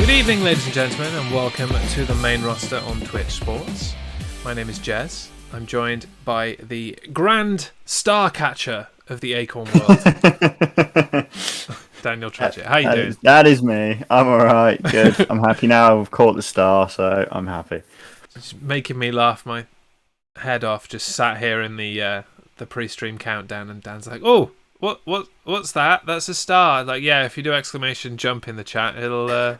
Good evening, ladies and gentlemen, and welcome to the main roster on Twitch Sports. My name is Jez. I'm joined by the grand star catcher of the Acorn world, Daniel Tredget. How you doing? That is me. I'm alright, good. I'm happy now. I've caught the star, so I'm happy. It's making me laugh my head off, just sat here in the pre-stream countdown, and Dan's like, oh, what's that? That's a star. Like, yeah, if you do exclamation jump in the chat, it'll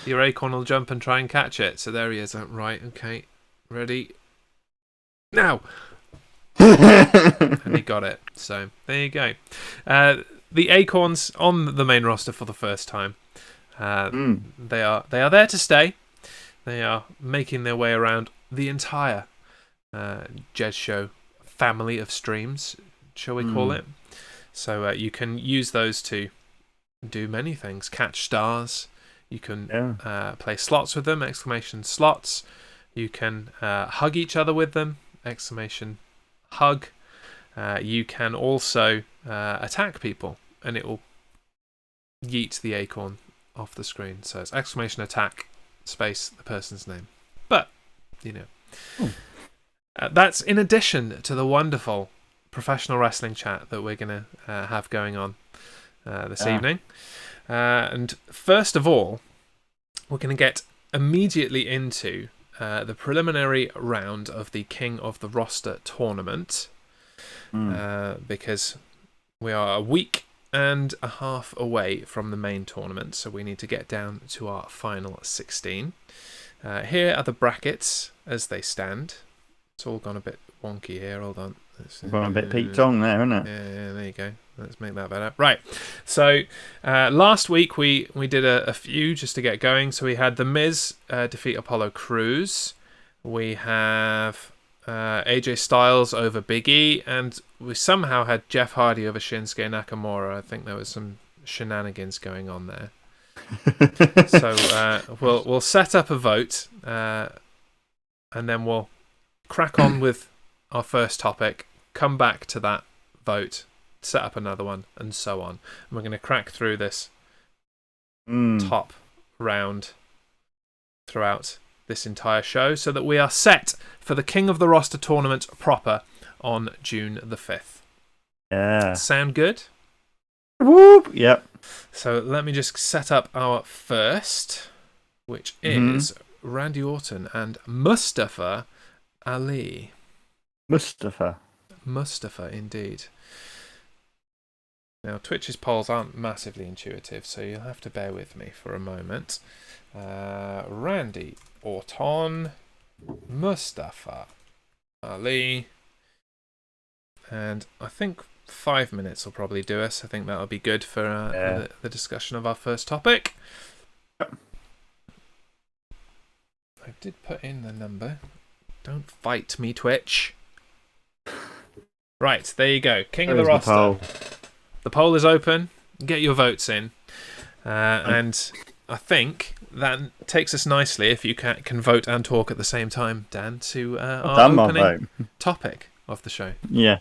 your Acorn will jump and try and catch it. So there he is. Right, okay, ready, now. And he got it. So there you go. The Acorns on the main roster for the first time. They are there to stay. They are making their way around the entire Jez Show family of streams, shall we call it? So you can use those to do many things. Catch stars. You can play slots with them, exclamation slots. You can hug each other with them, exclamation hug. You can also attack people, and it will yeet the Acorn off the screen. So it's exclamation attack space the person's name. But, you know, that's in addition to the wonderful professional wrestling chat that we're going to have going on this evening. And first of all, we're going to get immediately into the preliminary round of the King of the Roster tournament, because we are a week and a half away from the main tournament, so we need to get down to our final 16. Here are the brackets as they stand. It's all gone a bit wonky here. Hold on. Gone a bit Pete Tong there, isn't it? Yeah, there you go. Let's make that better. Right. So last week we did a few just to get going. So we had The Miz defeat Apollo Crews. We have AJ Styles over Big E, and we somehow had Jeff Hardy over Shinsuke Nakamura. I think there was some shenanigans going on there. So we'll set up a vote, and then we'll crack on with our first topic, come back to that vote, set up another one, and so on. And we're going to crack through this top round throughout this entire show so that we are set for the King of the Roster tournament proper on June the 5th. Yeah. Sound good? Whoop. Yep. So let me just set up our first, which is Randy Orton and Mustafa Ali. Mustafa, indeed. Now, Twitch's polls aren't massively intuitive, so you'll have to bear with me for a moment. Randy Orton, Mustafa Ali, and I think 5 minutes will probably do us. I think that'll be good for the discussion of our first topic. I did put in the number. Don't fight me, Twitch. Right, there you go. King of the roster. The poll is open. Get your votes in. And I think that takes us nicely, if you can vote and talk at the same time, Dan, to our opening topic of the show. Yeah.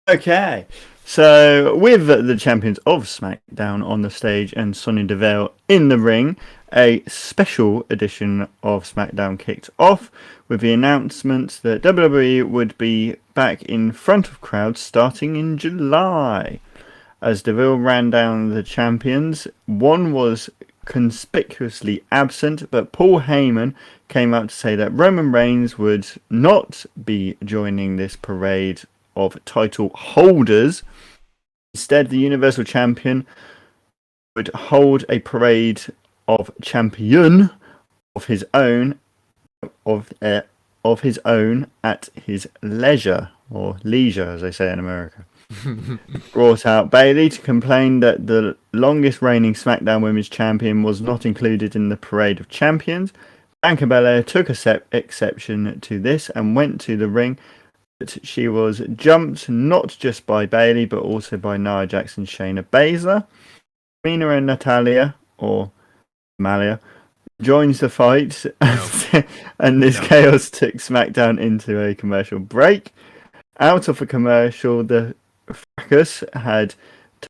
Okay. So, with the champions of SmackDown on the stage and Sonya Deville in the ring, a special edition of SmackDown kicked off with the announcement that WWE would be back in front of crowds starting in July. As Deville ran down the champions, one was conspicuously absent, but Paul Heyman came out to say that Roman Reigns would not be joining this parade of title holders. Instead, the Universal Champion would hold a parade of champion of his own at his leisure, or leisure as they say in America. Brought out Bayley to complain that the longest reigning SmackDown Women's Champion was not included in the parade of champions. Bianca Belair took exception to this and went to the ring, but she was jumped not just by Bayley but also by Nia Jax and Shayna Baszler. Mina and Natalya, or Malia, joins the fight, and this chaos took SmackDown into a commercial break. Out of a commercial, the fracas had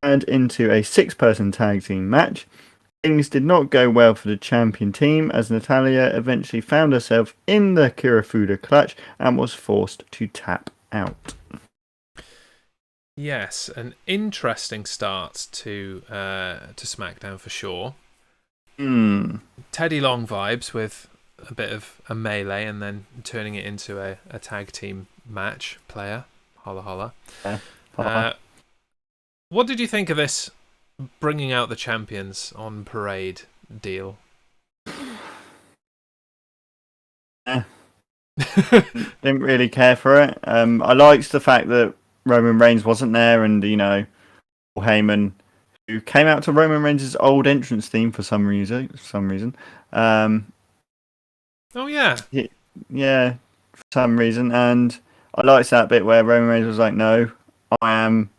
turned into a 6-person tag team match. Things did not go well for the champion team as Natalya eventually found herself in the Kirifuda clutch and was forced to tap out. Yes, an interesting start to SmackDown for sure. Teddy Long vibes with a bit of a melee and then turning it into a tag team match. Player, holla holla. Yeah. What did you think of this bringing out the champions on parade deal? Didn't really care for it. I liked the fact that Roman Reigns wasn't there, and Paul Heyman, who came out to Roman Reigns' old entrance theme for some reason. Oh yeah, yeah, for some reason, and I liked that bit where Roman Reigns was like, "No, I am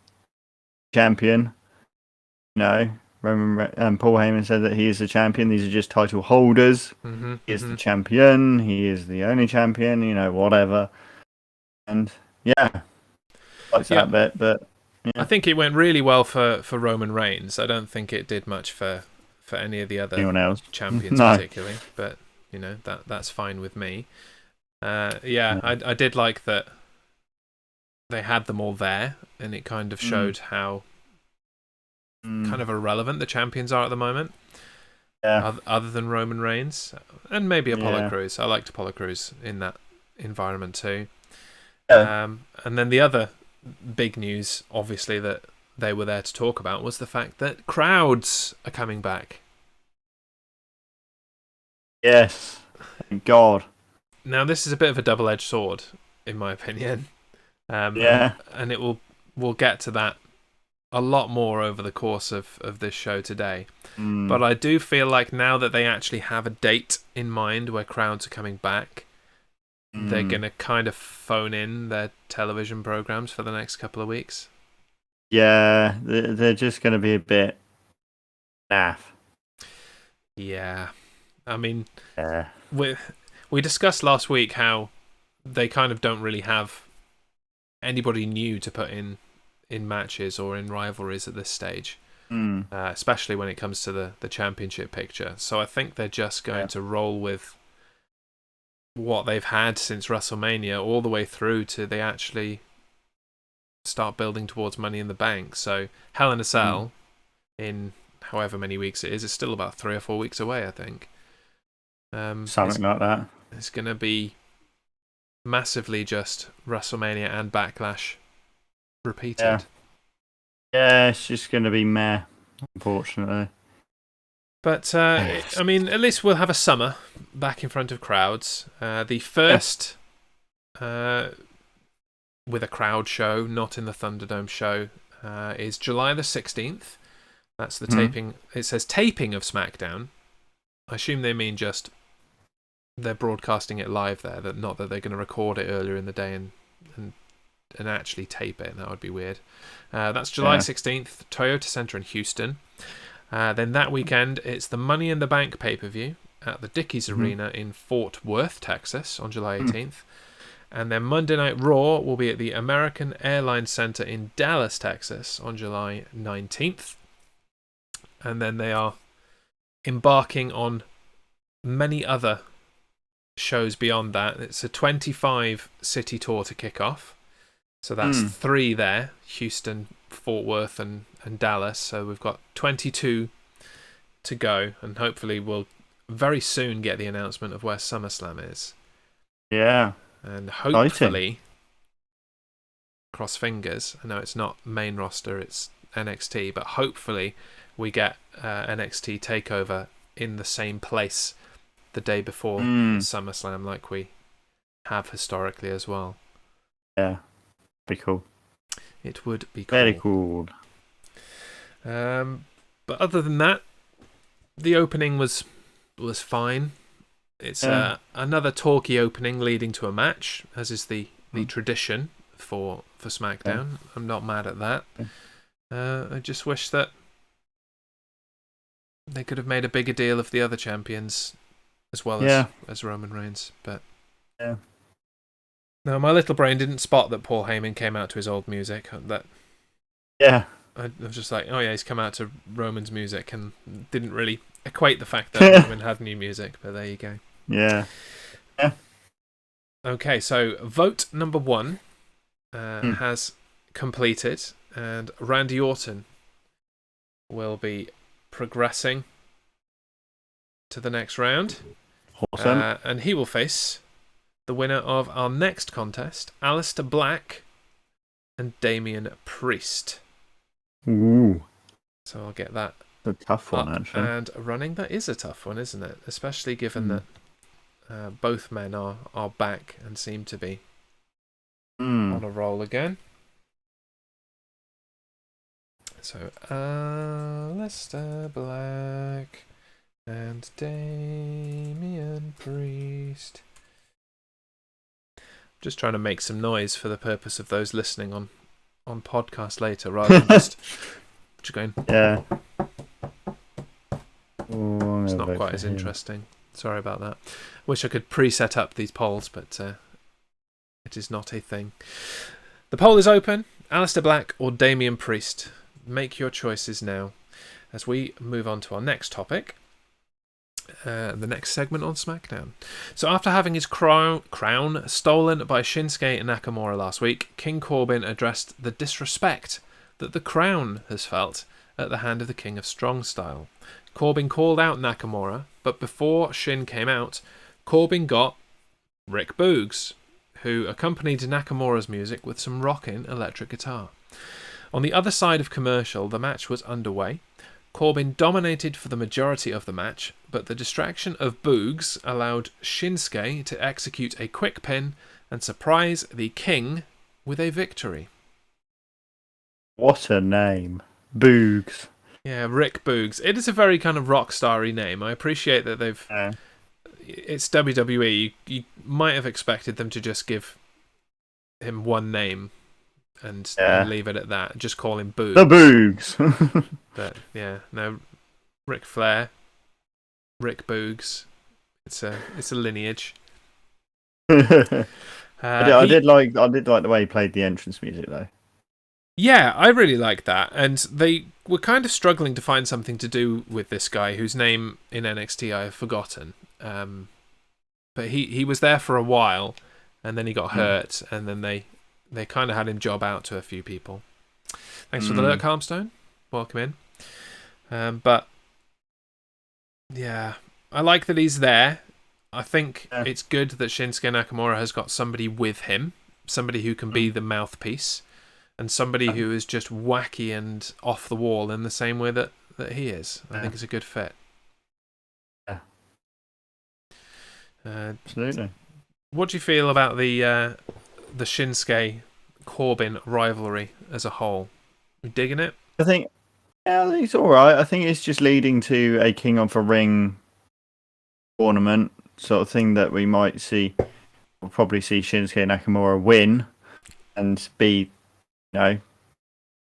champion." Paul Heyman said that he is the champion. These are just title holders. He is the champion. He is the only champion. Whatever. And yeah, liked that bit, but. Yeah. I think it went really well for Roman Reigns. I don't think it did much for any of the other champions particularly, but that's fine with me. I did like that they had them all there, and it kind of showed how kind of irrelevant the champions are at the moment. Yeah. Other than Roman Reigns and maybe Apollo Crews. I liked Apollo Crews in that environment too. Yeah. And then the other big news, obviously, that they were there to talk about was the fact that crowds are coming back. Yes. Thank God. Now, this is a bit of a double-edged sword, in my opinion. And it we'll get to that a lot more over the course of this show today. But I do feel like now that they actually have a date in mind where crowds are coming back, they're going to kind of phone in their television programs for the next couple of weeks. Yeah, they're just going to be a bit naff. Yeah. I mean, we discussed last week how they kind of don't really have anybody new to put in matches or in rivalries at this stage, especially when it comes to the championship picture. So I think they're just going to roll with what they've had since WrestleMania all the way through to they actually start building towards Money in the Bank. So Hell in a Cell in however many weeks it is, it's still about 3 or 4 weeks away, I think. Something like that. It's going to be massively just WrestleMania and Backlash repeated. Yeah, it's just going to be meh, unfortunately. But, I mean, at least we'll have a summer back in front of crowds. The first with a crowd show, not in the Thunderdome show, is July the 16th. That's the taping. It says taping of SmackDown. I assume they mean just they're broadcasting it live there, not that they're going to record it earlier in the day and actually tape it. That would be weird. That's July 16th, Toyota Center in Houston. Then that weekend, it's the Money in the Bank pay-per-view at the Dickies Arena in Fort Worth, Texas, on July 18th. And then Monday Night Raw will be at the American Airlines Center in Dallas, Texas, on July 19th. And then they are embarking on many other shows beyond that. It's a 25-city tour to kick off. So that's 3 there, Houston, Fort Worth, and Dallas. So we've got 22 to go, and hopefully we'll very soon get the announcement of where SummerSlam is. Yeah. And hopefully, cross fingers, I know it's not main roster, it's NXT, but hopefully we get NXT TakeOver in the same place the day before SummerSlam like we have historically as well. Yeah. Be cool. It would be cool. Very cool. But other than that, the opening was fine. It's another talky opening leading to a match, as is the tradition for SmackDown. Yeah. I'm not mad at that. I just wish that they could have made a bigger deal of the other champions as well as Roman Reigns. But no, my little brain didn't spot that Paul Heyman came out to his old music. I was just like, oh yeah, he's come out to Roman's music, and didn't really equate the fact that Roman had new music, but there you go. Yeah. Okay, so vote number 1 has completed, and Randy Orton will be progressing to the next round. Awesome. And he will face the winner of our next contest, Aleister Black and Damian Priest. Ooh. So I'll get that. A tough one, actually. And running. That is a tough one, isn't it? Especially given that both men are back and seem to be on a roll again. So, Aleister Black and Damian Priest. Just trying to make some noise for the purpose of those listening on podcast later, rather than just going. Yeah. It's not quite as interesting. Sorry about that. Wish I could pre-set up these polls, but it is not a thing. The poll is open. Aleister Black or Damian Priest. Make your choices now as we move on to our next topic. The next segment on SmackDown. So after having his crown stolen by Shinsuke Nakamura last week, King Corbin addressed the disrespect that the crown has felt at the hand of the King of Strong Style. Corbin called out Nakamura, but before Shin came out, Corbin got Rick Boogs, who accompanied Nakamura's music with some rockin' electric guitar. On the other side of commercial, the match was underway. Corbin dominated for the majority of the match, but the distraction of Boogs allowed Shinsuke to execute a quick pin and surprise the King with a victory. What a name. Boogs. Yeah, Rick Boogs. It is a very kind of rock starry name. I appreciate that they've... It's WWE. You might have expected them to just give him one name and leave it at that. Just call him Boogs. The Boogs. But yeah, no, Ric Flair, Rick Boogs. It's a lineage. I did like the way he played the entrance music though. Yeah, I really liked that, and they were kind of struggling to find something to do with this guy whose name in NXT I have forgotten. But he was there for a while, and then he got hurt, and then they kind of had him job out to a few people. Thanks for the alert, Calmstone. Welcome in. But yeah, I like that he's there. I think it's good that Shinsuke Nakamura has got somebody with him, somebody who can be the mouthpiece, and somebody who is just wacky and off the wall in the same way that he is. I think it's a good fit. Yeah. Absolutely. What do you feel about the Shinsuke Corbin rivalry as a whole? You digging it? I think it's all right. I think it's just leading to a King of the Ring tournament sort of thing that we might see. We'll probably see Shinsuke Nakamura win and be,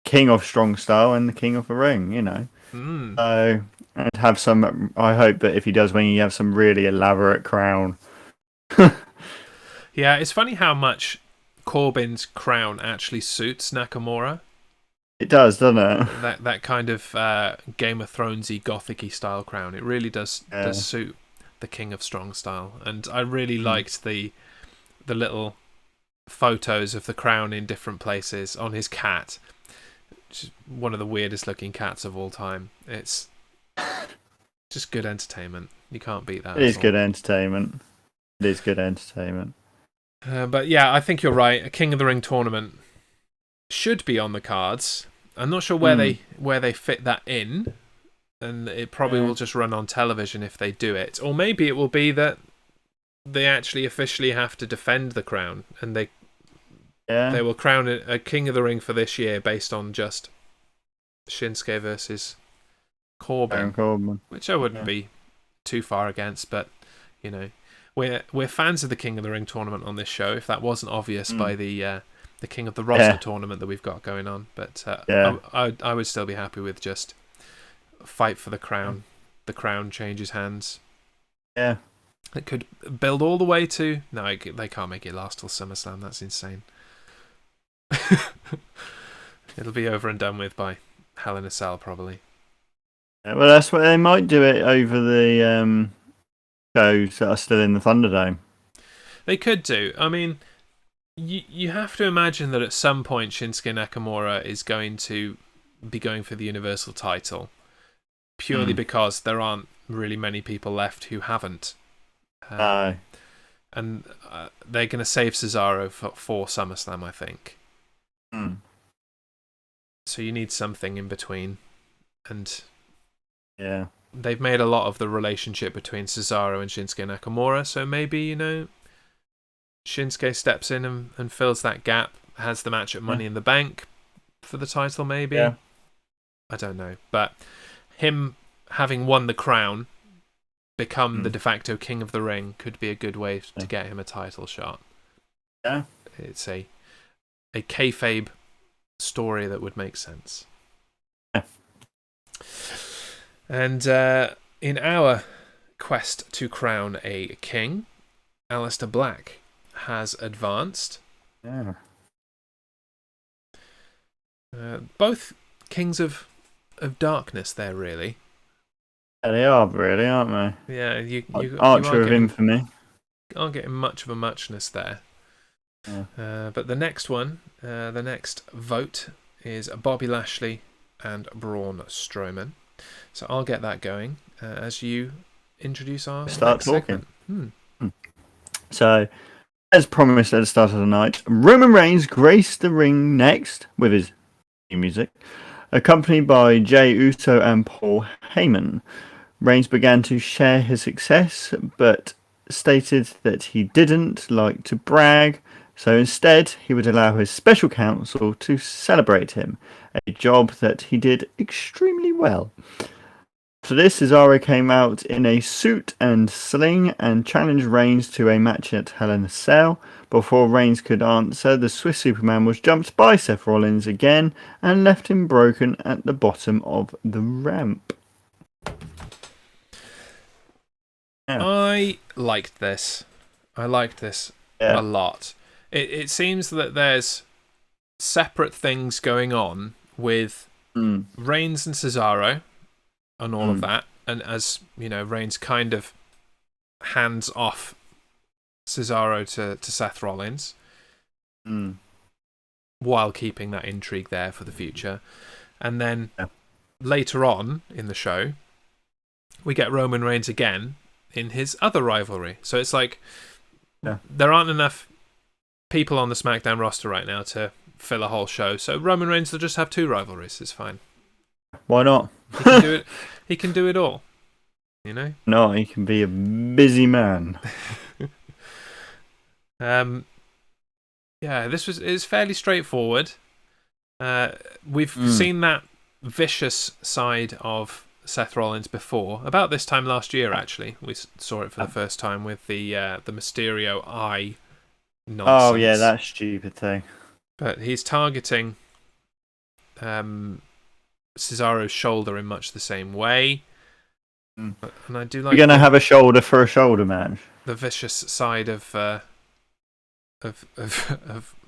King of Strong Style and the King of the Ring. So and have some. I hope that if he does win, you have some really elaborate crown. Yeah, it's funny how much Corbin's crown actually suits Nakamura. It does, doesn't it? That kind of Game of Thronesy, gothic-y style crown. It really does suit the King of Strong Style, and I really liked the little photos of the crown in different places on his cat. Which is one of the weirdest looking cats of all time. It's just good entertainment. You can't beat that. It is good entertainment. But yeah, I think you're right. A King of the Ring tournament should be on the cards. I'm not sure where they fit that in, and it probably will just run on television if they do it. Or maybe it will be that they actually officially have to defend the crown, and they will crown a King of the Ring for this year based on just Shinsuke versus Corbin. Which I wouldn't be too far against, but we're fans of the King of the Ring tournament on this show. If that wasn't obvious by the King of the Roster tournament that we've got going on, but I would still be happy with just fight for the crown. The crown changes hands. Yeah, it could build all the way to they can't make it last till SummerSlam. That's insane. It'll be over and done with by Hell in a Cell probably. Well, that's what they might do it over the shows that are still in the Thunderdome. They could do. I mean, you have to imagine that at some point Shinsuke Nakamura is going to be going for the Universal title, purely because there aren't really many people left who haven't. And they're going to save Cesaro for SummerSlam, I think. So you need something in between. And they've made a lot of the relationship between Cesaro and Shinsuke Nakamura, so maybe, Shinsuke steps in and fills that gap, has the match at Money in the Bank for the title, maybe. Yeah. I don't know. But him having won the crown, become the de facto king of the ring, could be a good way to get him a title shot. Yeah. It's a kayfabe story that would make sense. Yeah. And in our quest to crown a king, Aleister Black has advanced. Yeah. Both kings of darkness there, really. Yeah, they are, really, aren't they? Yeah, you Archer of Infamy. Aren't getting much of a muchness there. Yeah. But the next one, the next vote, is Bobby Lashley and Braun Strowman. So I'll get that going as you introduce our Start next talking. segment. So, as promised at the start of the night, Roman Reigns graced the ring next with his theme music, accompanied by Jey Uso and Paul Heyman. Reigns began to share his success, but stated that he didn't like to brag, so instead he would allow his special counsel to celebrate him, a job that he did extremely well. For this, Cesaro came out in a suit and sling and challenged Reigns to a match at Hell in a Cell. Before Reigns could answer, the Swiss Superman was jumped by Seth Rollins again and left him broken at the bottom of the ramp. Yeah. I liked this. A lot. It seems that there's separate things going on with Reigns and Cesaro and all of that. And as, Reigns kind of hands off Cesaro to Seth Rollins while keeping that intrigue there for the future. And then later on in the show, we get Roman Reigns again in his other rivalry. So it's like there aren't enough people on the SmackDown roster right now to fill a whole show. So Roman Reigns will just have two rivalries. It's fine. Why not? He can do it. He can do it all. No, he can be a busy man. It's fairly straightforward. We've seen that vicious side of Seth Rollins before. About this time last year, actually, we saw it for the first time with the Mysterio eye nonsense. Oh yeah, that stupid thing. But he's targeting Cesaro's shoulder in much the same way. And I do like. You're gonna have a shoulder for a shoulder match. The vicious side of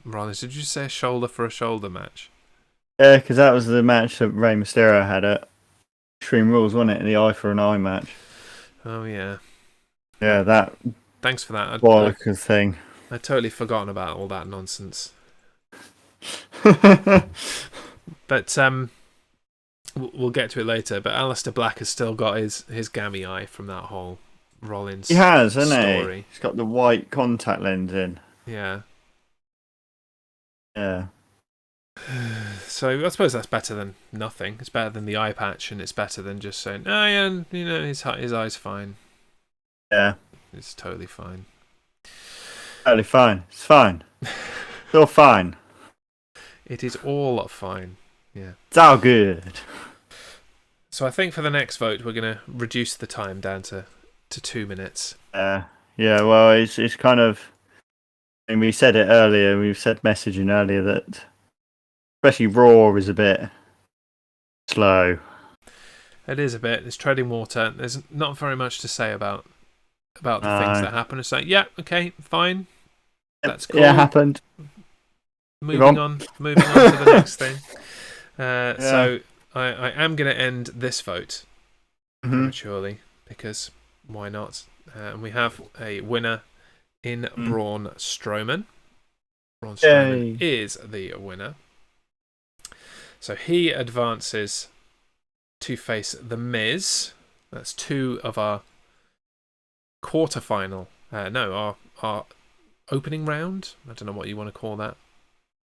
Rollins. Did you say a shoulder for a shoulder match? Yeah, because that was the match that Rey Mysterio had at Extreme Rules, wasn't it? The eye for an eye match. Oh yeah. Yeah, that. Thanks for that. Bollocks thing. I'd totally forgotten about all that nonsense. But we'll get to it later. But Aleister Black has still got his gammy eye from that whole Rollins he has, hasn't story. he? He's got the white contact lens in. Yeah. Yeah. So I suppose that's better than nothing. It's better than the eye patch, and it's better than just saying, "Oh yeah, his eye's fine." Yeah. It's totally fine. Totally fine. It's fine. It's all fine. It is all fine. Yeah. It's all good. So I think for the next vote, we're going to reduce the time down to 2 minutes. Yeah. Well, it's kind of. I mean, we said it earlier. We've said messaging earlier that, especially Raw, is a bit slow. It is a bit. It's treading water. There's not very much to say about the things that happen. It's like, yeah, okay, fine. That's cool. Yeah, happened. Moving on to the next thing. So I am going to end this vote prematurely, because why not? And we have a winner in Braun Strowman. Braun Strowman is the winner. So he advances to face The Miz. That's two of our quarterfinal. Our opening round. I don't know what you want to call that.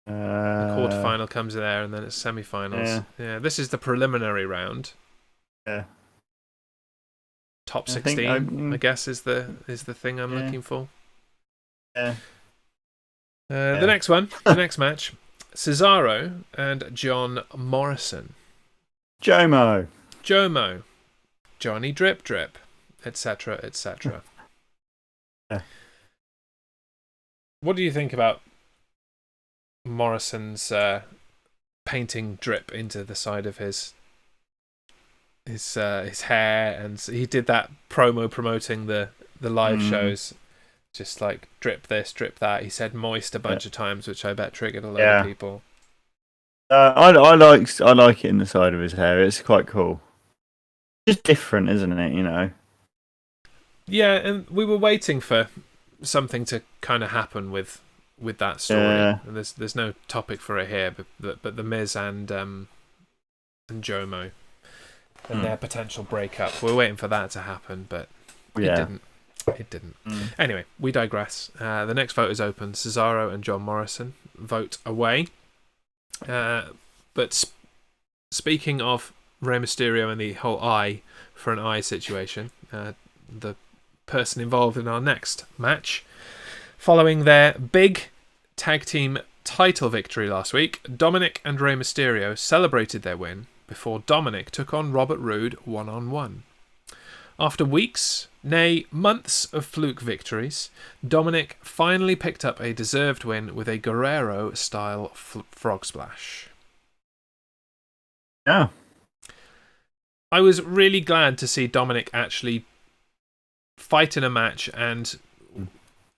The quarterfinal comes there, and then it's semi-finals. Yeah, this is the preliminary round. Yeah. Top 16, I guess, is the thing I'm looking for. Yeah. The next one, the next match, Cesaro and John Morrison. Jomo, Johnny Drip Drip, etc., etc. What do you think about Morrison's painting drip into the side of his hair, and he did that promo promoting the live shows, just like drip this, drip that. He said moist a bunch of times, which I bet triggered a lot of people. I like it in the side of his hair. It's quite cool. It's different, isn't it? You know. Yeah, and we were waiting for something to kind of happen with that story. And there's no topic for it here, but the Miz and Jomo and their potential breakup. We're waiting for that to happen, but it didn't. It didn't. Anyway, we digress. The next vote is open. Cesaro and John Morrison vote away. But speaking of Rey Mysterio and the whole eye for an eye situation, the person involved in our next match, following their big tag team title victory last week, Dominic and Rey Mysterio celebrated their win before Dominic took on Robert Roode one-on-one. After weeks, nay months of fluke victories, Dominic finally picked up a deserved win with a Guerrero-style frog splash. Yeah. I was really glad to see Dominic actually fight in a match and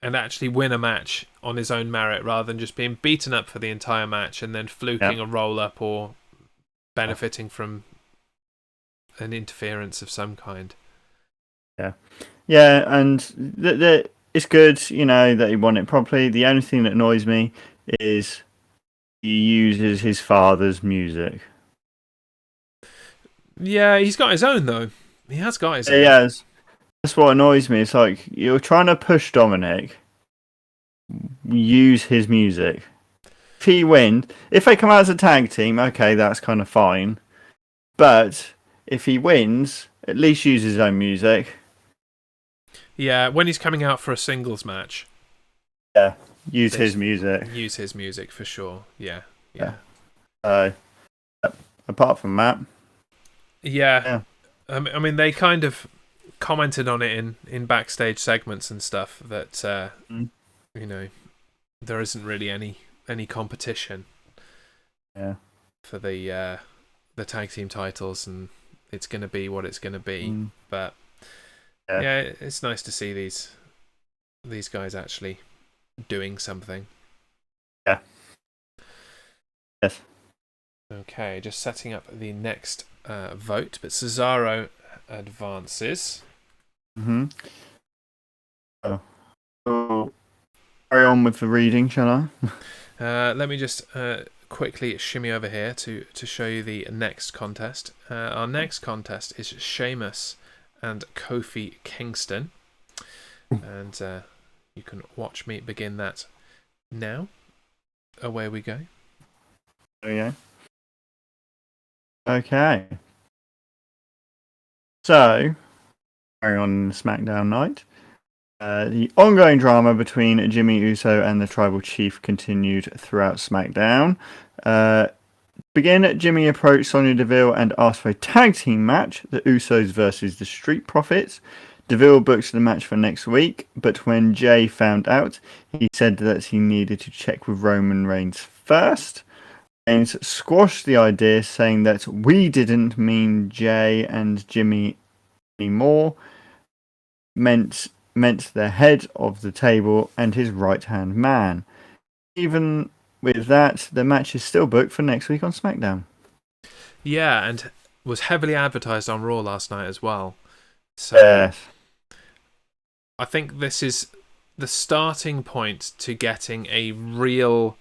actually win a match on his own merit, rather than just being beaten up for the entire match and then fluking a roll-up or benefiting from an interference of some kind. Yeah, and it's good, you know, that he won it properly. The only thing that annoys me is he uses his father's music. Yeah, he's got his own, though. He has got his own. He has. That's what annoys me. It's like, you're trying to push Dominic, use his music. If he wins, if they come out as a tag team, okay, that's kind of fine. But if he wins, at least use his own music. Yeah, when he's coming out for a singles match. Yeah, use his music. Use his music for sure. Yeah. Apart from that. Yeah. I mean, they kind of commented on it in backstage segments and stuff that you know, there isn't really any competition. Yeah. For the tag team titles, and it's going to be what it's going to be. But yeah, it's nice to see these guys actually doing something. Yeah. Yes. Okay, just setting up the next vote, but Cesaro advances. So, carry on with the reading, shall I? Let me just quickly shimmy over here to show you the next contest. Our next contest is Sheamus and Kofi Kingston, and you can watch me begin that now. Away we go. Okay. So, carry on SmackDown night. The ongoing drama between Jimmy Uso and the Tribal Chief continued throughout SmackDown. Jimmy approached Sonya Deville and asked for a tag team match, the Usos versus the Street Profits. Deville booked the match for next week, but when Jay found out, he said that he needed to check with Roman Reigns first. Reigns squashed the idea, saying that we didn't mean Jay and Jimmy anymore, meant the head of the table and his right-hand man. Even with that, the match is still booked for next week on SmackDown. Yeah, and was heavily advertised on Raw last night as well. So I think this is the starting point to getting a real...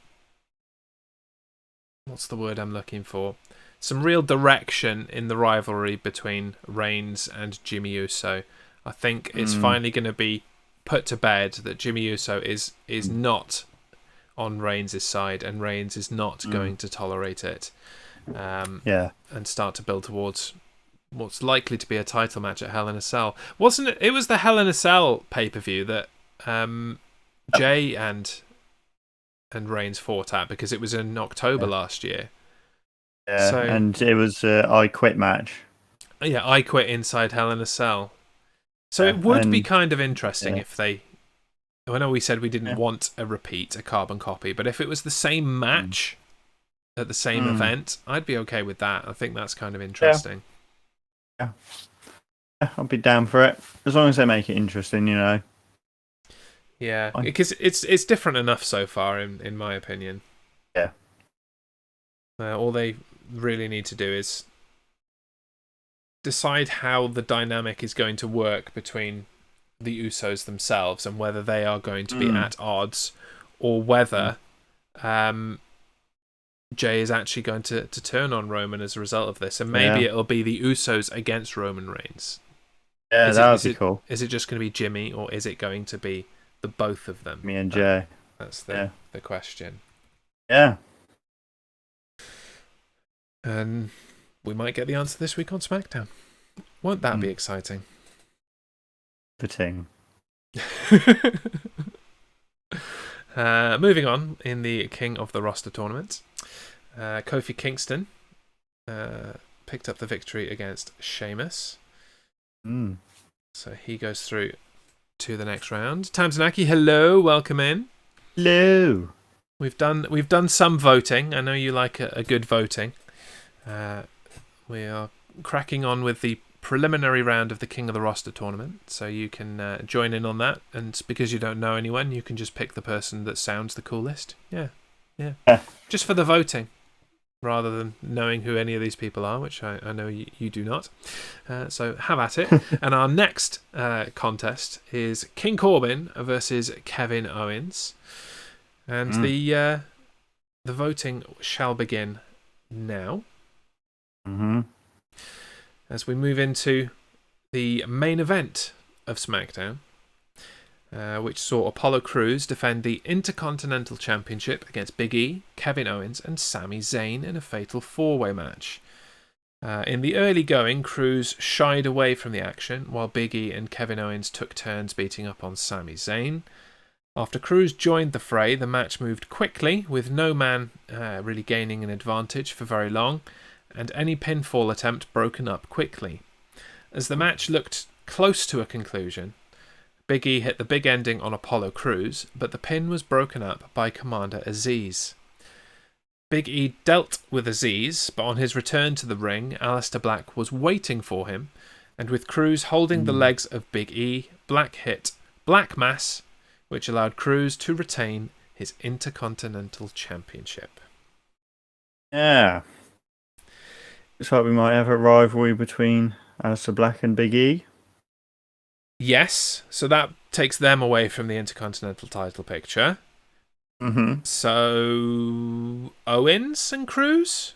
What's the word I'm looking for? Some real direction in the rivalry between Reigns and Jimmy Uso. I think it's finally going to be put to bed that Jimmy Uso is not on Reigns' side, and Reigns is not going to tolerate it. And start to build towards what's likely to be a title match at Hell in a Cell. Wasn't it? It was the Hell in a Cell pay-per-view that Jay and Reigns fought at, because it was in October last year. Yeah, so, and it was I Quit match. Yeah, I Quit inside Hell in a Cell. So it would be kind of interesting if they... I know we said we didn't want a repeat, a carbon copy, but if it was the same match at the same event, I'd be okay with that. I think that's kind of interesting. Yeah, I'll be down for it, as long as they make it interesting, you know. Yeah, because it's different enough so far, in my opinion. Yeah. All they really need to do is decide how the dynamic is going to work between the Usos themselves, and whether they are going to be at odds, or whether Jay is actually going to turn on Roman as a result of this, and maybe it'll be the Usos against Roman Reigns. Yeah, that would be cool. Is it just going to be Jimmy, or is it going to be the both of them? Me and Jay. That's the question. Yeah. And we might get the answer this week on SmackDown. Won't that be exciting? Fitting. Moving on, in the King of the Roster tournament, Kofi Kingston picked up the victory against Sheamus. So he goes through to the next round. Tamsinaki, hello, welcome in. Hello. We've done some voting. I know you like a good voting. We are cracking on with the preliminary round of the King of the Roster tournament, so you can join in on that, and because you don't know anyone, you can just pick the person that sounds the coolest. Yeah. Just for the voting, rather than knowing who any of these people are, which I know you do not. So have at it. And our next contest is King Corbin versus Kevin Owens, and the voting shall begin now. As we move into the main event of SmackDown, which saw Apollo Crews defend the Intercontinental Championship against Big E, Kevin Owens, and Sami Zayn in a fatal four-way match. In the early going, Crews shied away from the action, while Big E and Kevin Owens took turns beating up on Sami Zayn. After Crews joined the fray, the match moved quickly, with no man really gaining an advantage for very long, and any pinfall attempt broken up quickly. As the match looked close to a conclusion, Big E hit the big ending on Apollo Crews, but the pin was broken up by Commander Aziz. Big E dealt with Aziz, but on his return to the ring, Aleister Black was waiting for him, and with Crews holding the legs of Big E, Black hit Black Mass, which allowed Crews to retain his Intercontinental Championship. Yeah. Looks like we might have a rivalry between Aleister Black and Big E. Yes, so that takes them away from the Intercontinental title picture. So, Owens and Crews?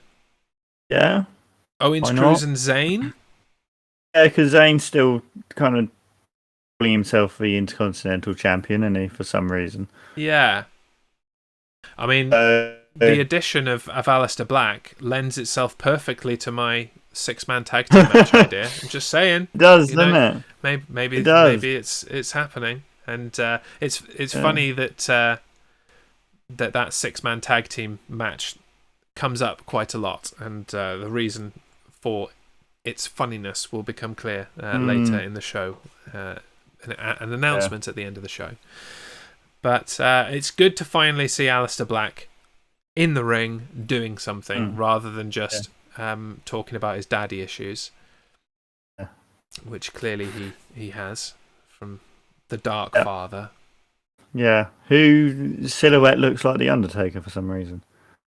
Yeah. Owens, Crews, and Zayn? Yeah, because Zayn's still kind of calling himself the Intercontinental Champion, isn't he, for some reason? Yeah. I mean, the addition of Aleister Black lends itself perfectly to my six-man tag team match idea. I'm just saying. It does, doesn't it? Maybe it's happening, and it's funny that that six-man tag team match comes up quite a lot, and the reason for its funniness will become clear later in the show. An announcement at the end of the show. But it's good to finally see Aleister Black in the ring doing something rather than just talking about his daddy issues, which clearly he has from the Dark Father. Yeah, who silhouette looks like the Undertaker for some reason.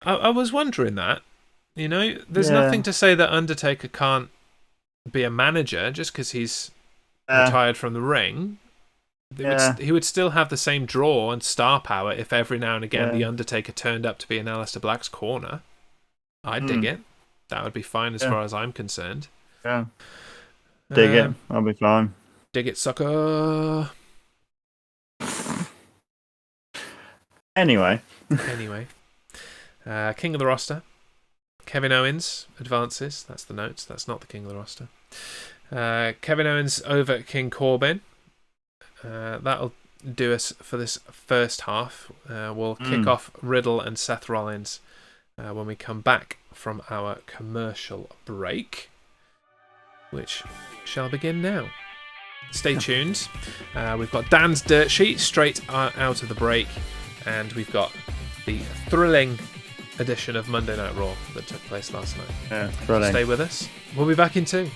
I was wondering that, You know, there's nothing to say that Undertaker can't be a manager just because he's retired from the ring. He would still have the same draw and star power if every now and again the Undertaker turned up to be in Aleister Black's corner. I'd dig it. That would be fine as far as I'm concerned. Yeah. Dig it. I'll be fine. Dig it, sucker. Anyway. King of the roster. Kevin Owens advances. That's the notes. That's not the king of the roster. Kevin Owens over King Corbin. That'll do us for this first half. We'll kick off Riddle and Seth Rollins when we come back from our commercial break, which shall begin now. Stay tuned. We've got Dan's Dirt Sheet straight out of the break, and we've got the thrilling edition of Monday Night Raw that took place last night. Yeah, thrilling. Stay with us. We'll be back in 2.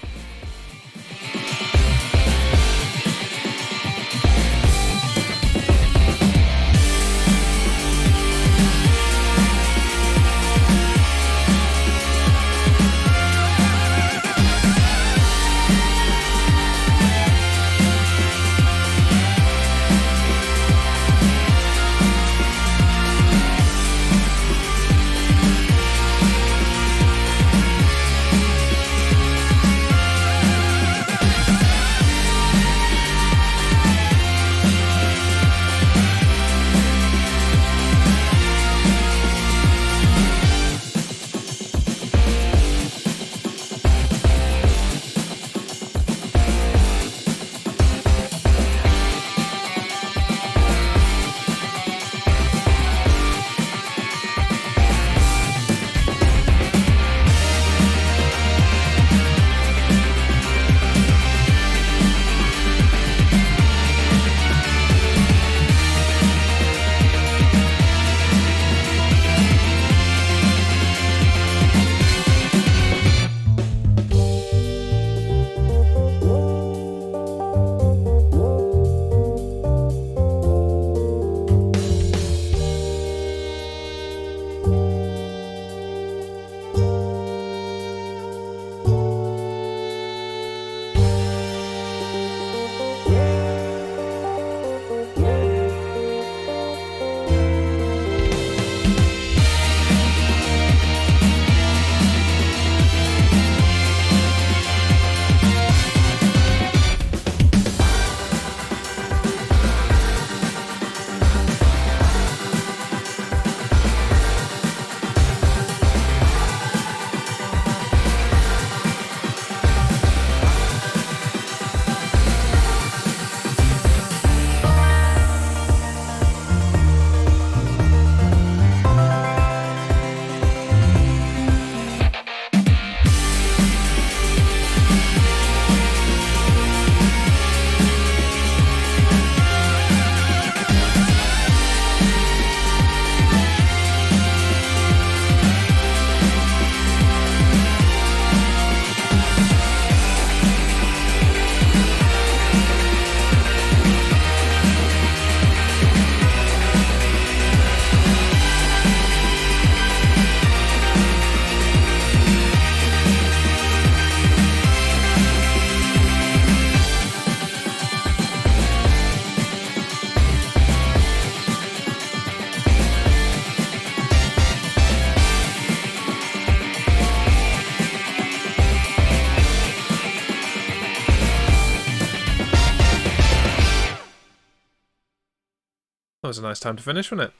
That was a nice time to finish, wasn't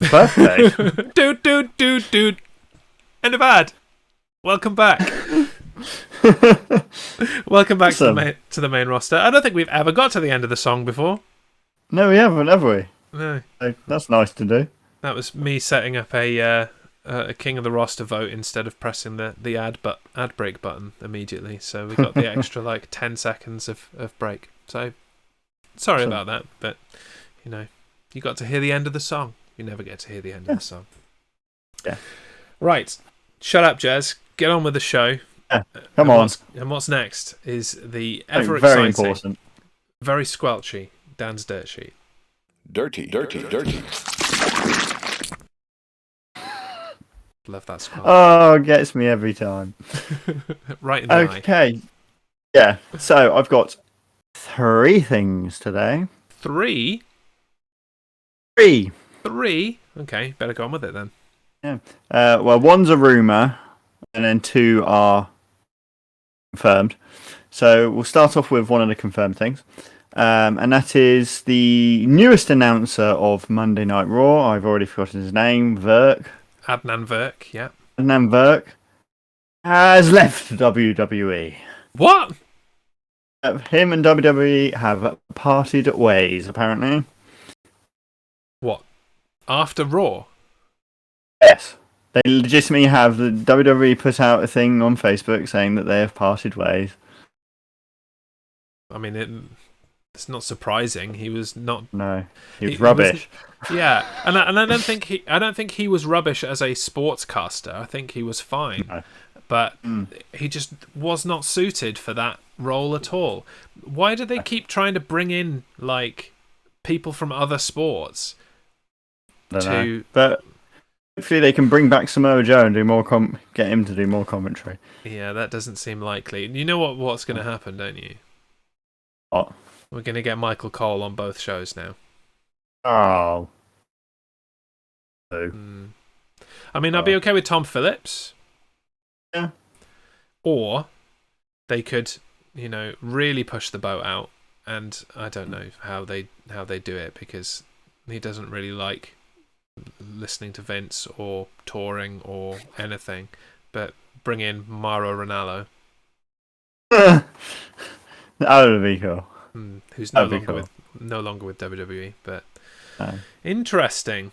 it? Perfect. Dude. End of ad. Welcome back. Welcome back to the main roster. I don't think we've ever got to the end of the song before. No, we haven't, have we? No. That's nice to do. That was me setting up a king of the roster vote instead of pressing the ad break button immediately. So we got the extra 10 seconds of break. So sorry about that, but you got to hear the end of the song. You never get to hear the end of the song. Yeah. Right. Shut up, Jez. Get on with the show. Yeah. Come on. What's next is the ever very exciting, important, very squelchy Dan's Dirt Sheet. Dirty. Love that squad. Oh, gets me every time. Right in the eye. Okay. Yeah. So I've got 3 things today. 3? 3. 3? Okay, better go on with it then. Yeah. Well, one's a rumor, and then 2 are confirmed. So we'll start off with one of the confirmed things. And that is the newest announcer of Monday Night Raw. I've already forgotten his name. Adnan Virk, yeah. Adnan Virk has left WWE. What? Him and WWE have parted ways, apparently. What? After Raw? Yes. They legitimately have. The WWE put out a thing on Facebook saying that they have parted ways. I mean, it's not surprising. He was not. No, he was rubbish. Yeah, and I don't think he was rubbish as a sportscaster. I think he was fine, No. but he just was not suited for that role at all. Why do they keep trying to bring in like people from other sports to? But hopefully they can bring back Samoa Joe and do more. Get him to do more commentary. Yeah, that doesn't seem likely. You know what's going to happen, don't you? What? We're going to get Michael Cole on both shows now. Oh. I mean, I'd be okay with Tom Phillips. Yeah. Or they could, really push the boat out, and I don't know how they do it, because he doesn't really like listening to Vince or touring or anything. But bring in Mauro Ranallo. That would be cool. Who's no longer with WWE, but interesting.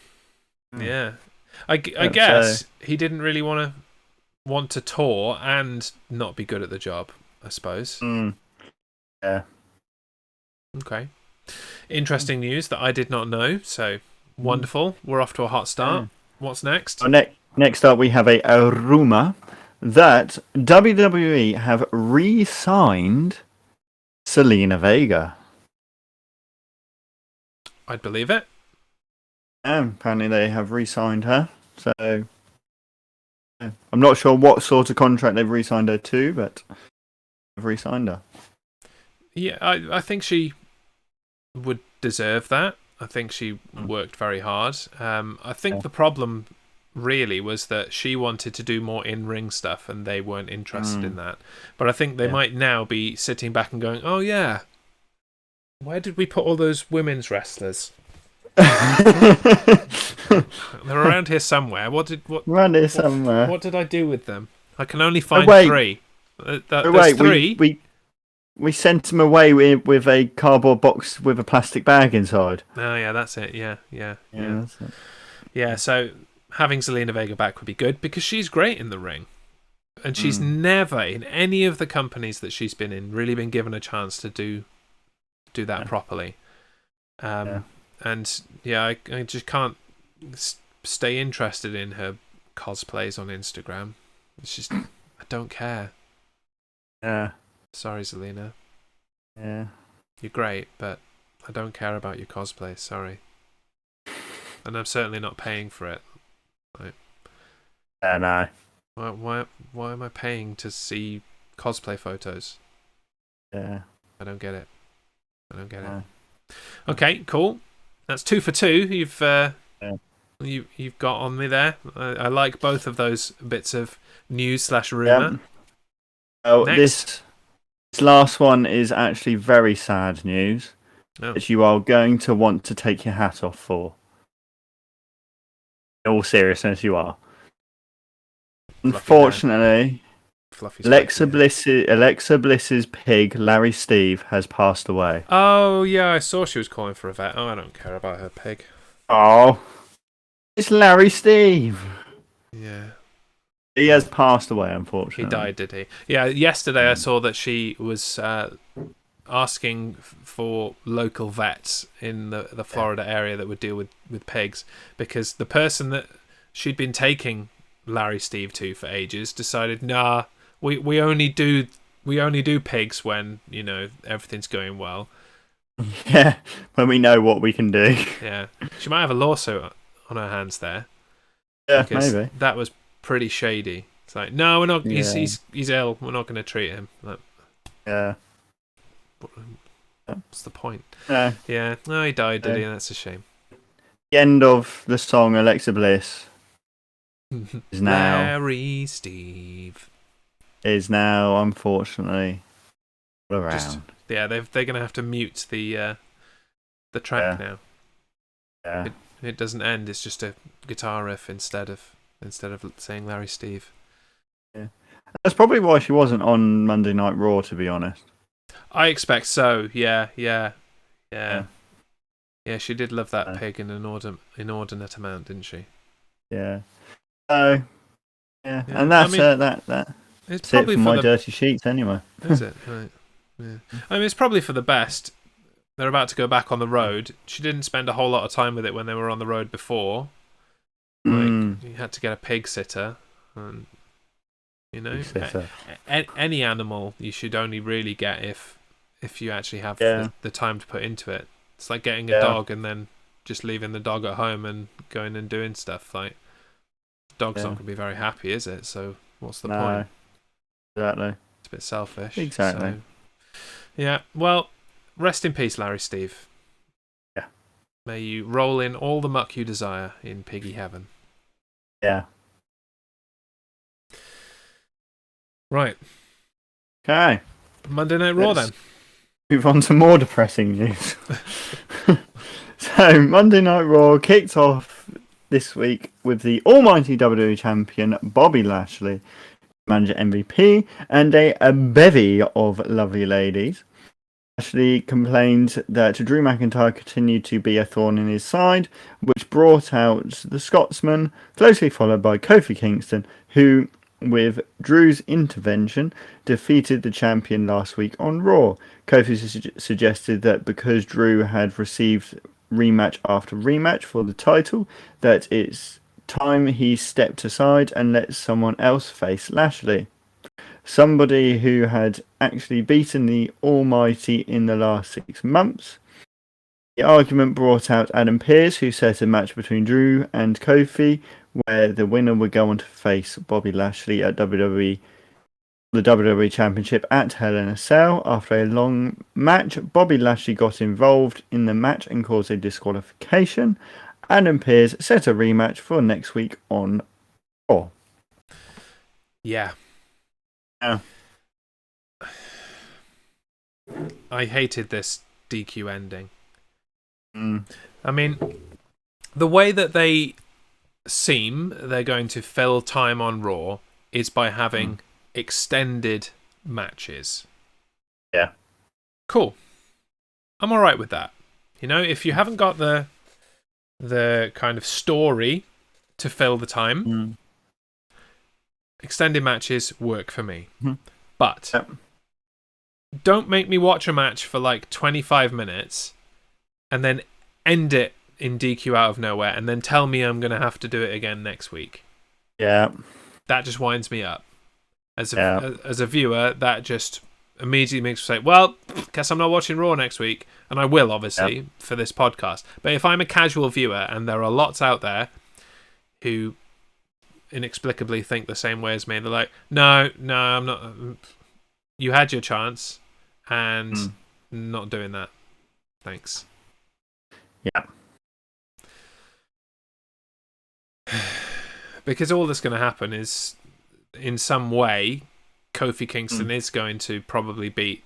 Yeah, I guess he didn't really want to tour and not be good at the job, I suppose. Yeah. Okay. Interesting news that I did not know. So wonderful. We're off to a hot start. What's next? Next up, we have a rumor that WWE have re-signed Zelina Vega. I'd believe it. Apparently they have re-signed her. So I'm not sure what sort of contract they've re-signed her to, but they've re-signed her. Yeah, I think she would deserve that. I think she worked very hard. I think the problem really was that she wanted to do more in-ring stuff and they weren't interested in that. But I think they might now be sitting back and going, oh yeah, where did we put all those women's wrestlers? They're around here somewhere. Around here somewhere. What did I do with them? I can only find 3. There's 3. We sent them away with a cardboard box with a plastic bag inside. Oh yeah, that's it. Yeah. That's it. Yeah, so having Zelina Vega back would be good because she's great in the ring. And she's never, in any of the companies that she's been in, really been given a chance to do that properly. And I just can't stay interested in her cosplays on Instagram. It's just, I don't care. Yeah. Sorry, Zelina. Yeah. You're great, but I don't care about your cosplay. Sorry. And I'm certainly not paying for it. No. Why am I paying to see cosplay photos? Yeah. I don't get it. Okay, cool. That's 2 for 2. You've got on me there. I like both of those bits of news / rumor. Yep. Oh, this last one is actually very sad news that you are going to want to take your hat off for. In all seriousness, you are. Unfortunately, Alexa Bliss's pig, Larry Steve, has passed away. Oh, yeah, I saw she was calling for a vet. Oh, I don't care about her pig. Oh, it's Larry Steve. Yeah. He has passed away, unfortunately. He died, did he? Yeah, yesterday I saw that she was asking for local vets in the Florida area that would deal with pigs, because the person that she'd been taking Larry Steve to for ages decided, nah, we only do pigs when everything's going well. Yeah, when we know what we can do. Yeah, she might have a lawsuit on her hands there. Yeah, maybe. That was pretty shady. It's like, no, we're not. Yeah. He's ill. We're not going to treat him. Like, Yeah. what's the point? Yeah. Yeah. No, he died, did he? That's a shame. The end of the song Alexa Bliss is now Larry Steve is now unfortunately around. they're going to have to mute the track now. Yeah. It doesn't end. It's just a guitar riff instead of saying Larry Steve. Yeah. That's probably why she wasn't on Monday Night Raw, to be honest. I expect so. Yeah. Yeah, she did love that pig in an inordinate amount, didn't she? Yeah. So, yeah. And that's it's probably it for my dirty sheets anyway. Is it? Right. Yeah. I mean, it's probably for the best. They're about to go back on the road. She didn't spend a whole lot of time with it when they were on the road before. Like, you had to get a pig sitter. And, you know, any animal you should only really get if you actually have the time to put into it. It's like getting a dog and then just leaving the dog at home and going and doing stuff. Like, the dog's not going to be very happy, is it? So what's the point? Exactly. It's a bit selfish. Exactly. So, yeah, well, rest in peace, Larry Steve. Yeah. May you roll in all the muck you desire in piggy heaven. Yeah. Right. Okay. Monday Night Raw then. Move on to more depressing news. So, Monday Night Raw kicked off this week with the almighty WWE Champion Bobby Lashley, manager MVP, and a bevy of lovely ladies. Lashley complained that Drew McIntyre continued to be a thorn in his side, which brought out the Scotsman, closely followed by Kofi Kingston, who, with Drew's intervention, defeated the champion last week on Raw. Kofi suggested that because Drew had received rematch after rematch for the title, that it's time he stepped aside and let someone else face Lashley. Somebody who had actually beaten the Almighty in the last 6 months. The argument brought out Adam Pearce, who set a match between Drew and Kofi, where the winner would go on to face Bobby Lashley at the WWE Championship at Hell in a Cell. After a long match, Bobby Lashley got involved in the match and caused a disqualification. Adam Pearce set a rematch for next week on Raw. Yeah. Yeah. I hated this DQ ending. Mm. I mean, the way that they seem they're going to fill time on Raw is by having extended matches. Yeah. Cool. I'm alright with that. You know, if you haven't got the kind of story to fill the time, extended matches work for me. But don't make me watch a match for like 25 minutes and then end it in DQ out of nowhere and then tell me I'm going to have to do it again next week. Yeah. That just winds me up. As a viewer, that just immediately makes me say, well, guess I'm not watching Raw next week. And I will, obviously, for this podcast. But if I'm a casual viewer, and there are lots out there who inexplicably think the same way as me, they're like, no, I'm not. You had your chance, and not doing that. Thanks. Yeah. Because all that's going to happen is, in some way, Kofi Kingston is going to probably beat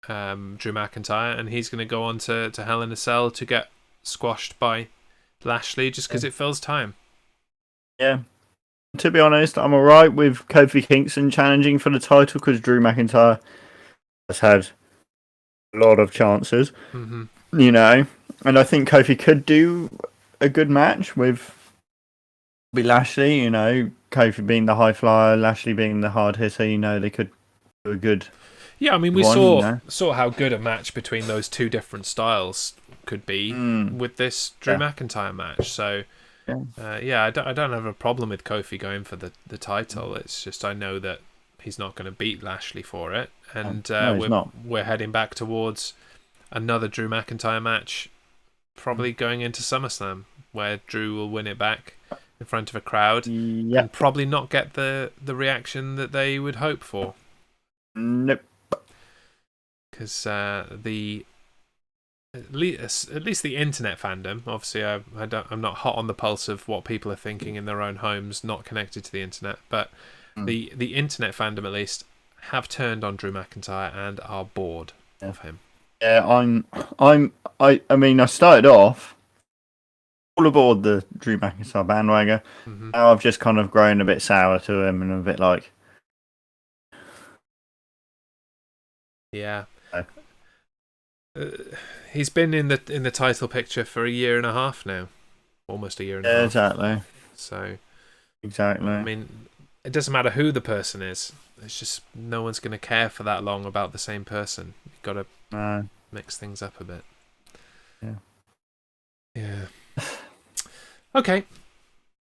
Drew McIntyre, and he's going to go on to Hell in a Cell to get squashed by Lashley just because it fills time. Yeah. To be honest, I'm alright with Kofi Kingston challenging for the title because Drew McIntyre has had a lot of chances, you know, and I think Kofi could do a good match with Lashley, you know, Kofi being the high flyer, Lashley being the hard hitter, you know, they could do a good. Yeah, I mean, we saw how good a match between those two different styles could be with this Drew McIntyre match. So, I don't have a problem with Kofi going for the title. It's just I know that he's not going to beat Lashley for it, and we're heading back towards another Drew McIntyre match, probably going into SummerSlam, where Drew will win it back in front of a crowd and probably not get the reaction that they would hope for. Nope. Because at least the internet fandom, obviously I'm not hot on the pulse of what people are thinking in their own homes, not connected to the internet, but the internet fandom at least have turned on Drew McIntyre and are bored of him. Yeah, I mean, I started off all aboard the Drew McIntyre bandwagon. Now I've just kind of grown a bit sour to him and a bit like, yeah. He's been in the title picture for a year and a half now, almost a year and a half. Exactly. So, exactly. I mean, it doesn't matter who the person is. It's just no one's going to care for that long about the same person. You've got to mix things up a bit. Yeah. Okay.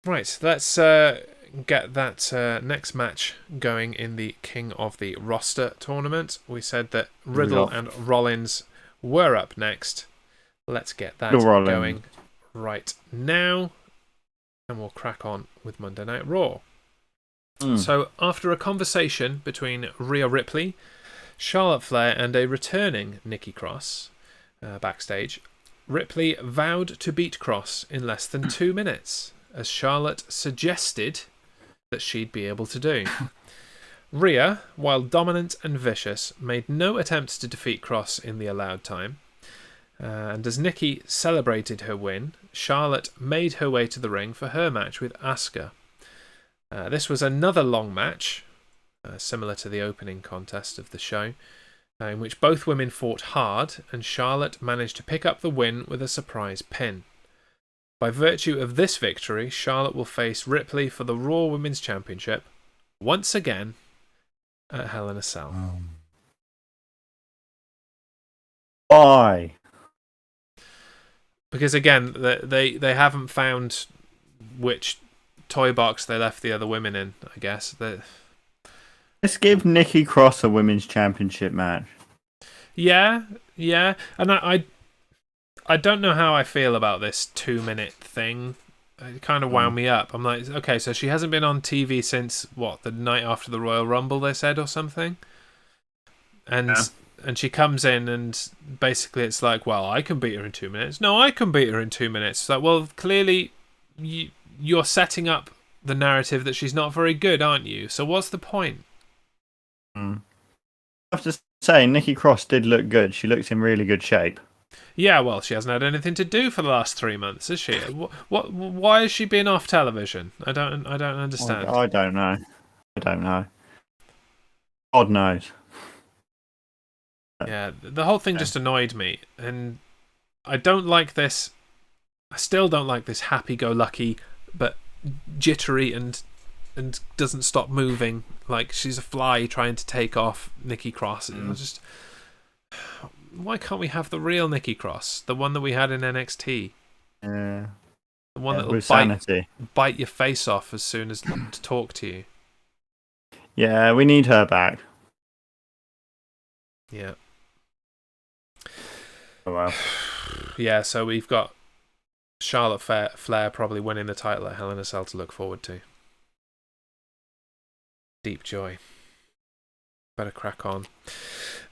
Right. Let's get that next match going in the King of the Roster tournament. We said that Riddle and Rollins were up next. Let's get that going right now. And we'll crack on with Monday Night Raw. So, after a conversation between Rhea Ripley, Charlotte Flair, and a returning Nikki Cross backstage, Ripley vowed to beat Cross in less than 2 minutes, as Charlotte suggested that she'd be able to do. Rhea, while dominant and vicious, made no attempts to defeat Cross in the allowed time. And as Nikki celebrated her win, Charlotte made her way to the ring for her match with Asuka. This was another long match, similar to the opening contest of the show, in which both women fought hard, and Charlotte managed to pick up the win with a surprise pin. By virtue of this victory, Charlotte will face Ripley for the Raw Women's Championship once again at Hell in a Cell. Why? Because again, they haven't found which toy box they left the other women in, I guess. Let's give Nikki Cross a women's championship match. Yeah. And I don't know how I feel about this 2-minute thing. It kind of wound me up. I'm like, okay, so she hasn't been on TV since, the night after the Royal Rumble, they said, or something? And she comes in and basically it's like, well, I can beat her in 2 minutes. No, I can beat her in 2 minutes. It's like, well, clearly you're setting up the narrative that she's not very good, aren't you? So what's the point? I have to say, Nikki Cross did look good. She looked in really good shape. Yeah, well, she hasn't had anything to do for the last 3 months, has she? Why has she been off television? I don't understand. I don't know. God knows. Yeah, the whole thing just annoyed me, and I don't like this. I still don't like this happy-go-lucky, but jittery and doesn't stop moving like she's a fly trying to take off Nikki Cross. It was just, why can't we have the real Nikki Cross, the one that we had in NXT? Yeah, the one that will bite your face off as soon as to talk to you. Yeah, we need her back. Yeah. Oh well. Yeah, so we've got Charlotte Flair probably winning the title at Hell in a Cell to look forward to. Deep joy. Better crack on.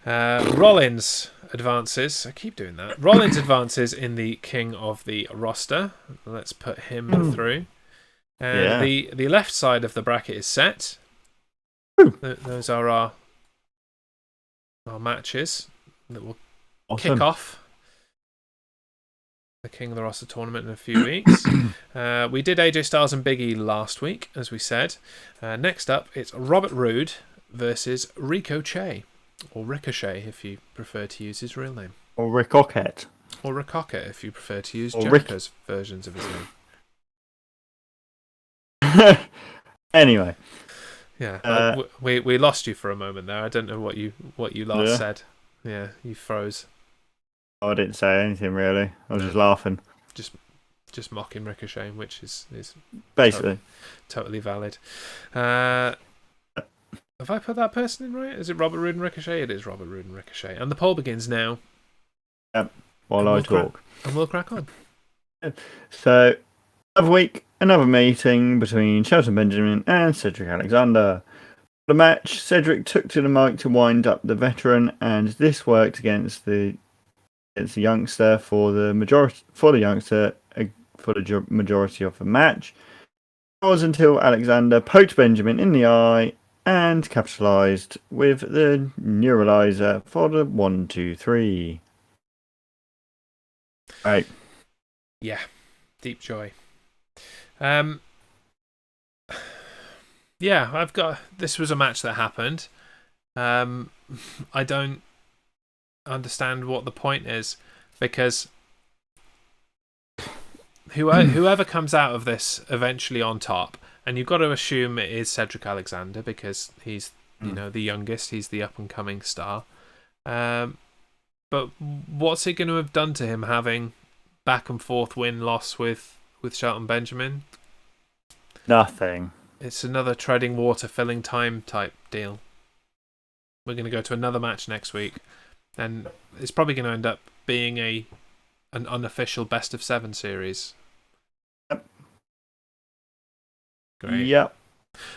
Rollins advances. I keep doing that. Rollins advances in the King of the Roster. Let's put him through. And the left side of the bracket is set. Those are our matches that will kick off the King of the Roster tournament in a few weeks. We did AJ Styles and Big E last week, as we said. Next up, it's Robert Roode versus Ricochet, or Ricochet if you prefer to use his real name. Or Ricochet. Or Ricochet if you prefer to use Jericho's versions of his name. Anyway. Yeah, we lost you for a moment there. I don't know what you last said. Yeah, you froze. I didn't say anything really. I was just laughing. Just mocking Ricochet, which is basically totally valid. Have I put that person in right? Is it Robert Roode and Ricochet? It is Robert Roode and Ricochet. And the poll begins now. Yep. While I talk. And we'll crack on. So, another week, another meeting between Shelton Benjamin and Cedric Alexander. For the match, Cedric took to the mic to wind up the veteran, and this worked against the youngster for the majority of the match. It was until Alexander poked Benjamin in the eye and capitalized with the neuralizer for the 1, 2, 3. Right. Yeah, deep joy. Yeah, this was a match that happened. I don't understand what the point is, because whoever comes out of this eventually on top, and you've got to assume it is Cedric Alexander because he's the youngest, he's the up and coming star. But what's it going to have done to him having back and forth win-loss with Shelton Benjamin? Nothing. It's another treading water, filling time type deal. We're going to go to another match next week, and it's probably going to end up being an unofficial best of 7 series. Yep. Great. Yep.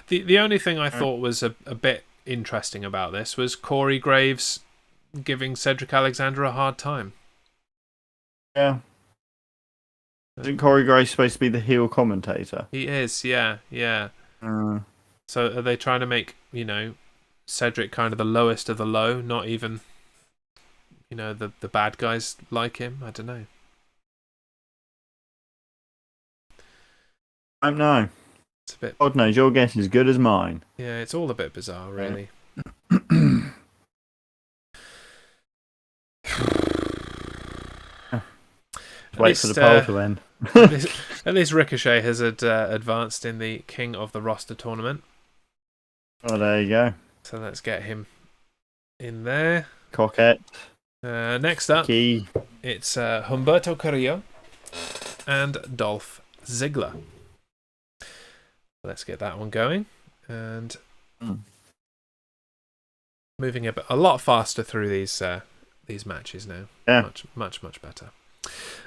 The only thing I thought was a bit interesting about this was Corey Graves giving Cedric Alexander a hard time. Yeah. Isn't Corey Graves supposed to be the heel commentator? He is, yeah. So are they trying to make, Cedric kind of the lowest of the low, not even, the bad guys like him? I don't know. I don't know. It's a bit... God knows, your guess is as good as mine. Yeah, it's all a bit bizarre, really. Wait for the poll to end. At least Ricochet has advanced in the King of the Roster tournament. Oh, there you go. So let's get him in there. Coquette. Next up, it's Humberto Carrillo and Dolph Ziggler. Let's get that one going. And moving a lot faster through these matches now. Yeah. Much better.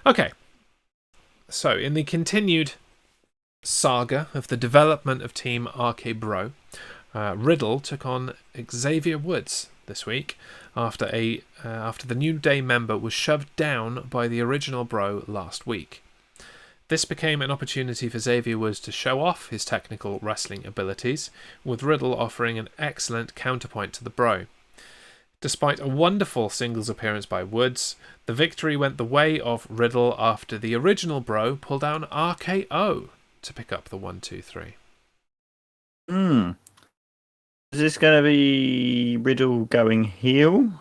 Okay, so in the continued saga of the development of Team RK Bro, Riddle took on Xavier Woods this week after the New Day member was shoved down by the original Bro last week. This became an opportunity for Xavier Woods to show off his technical wrestling abilities, with Riddle offering an excellent counterpoint to the Bro. Despite a wonderful singles appearance by Woods, the victory went the way of Riddle after the original Bro pulled out an RKO to pick up the 1, 2, 3. Is this going to be Riddle going heel?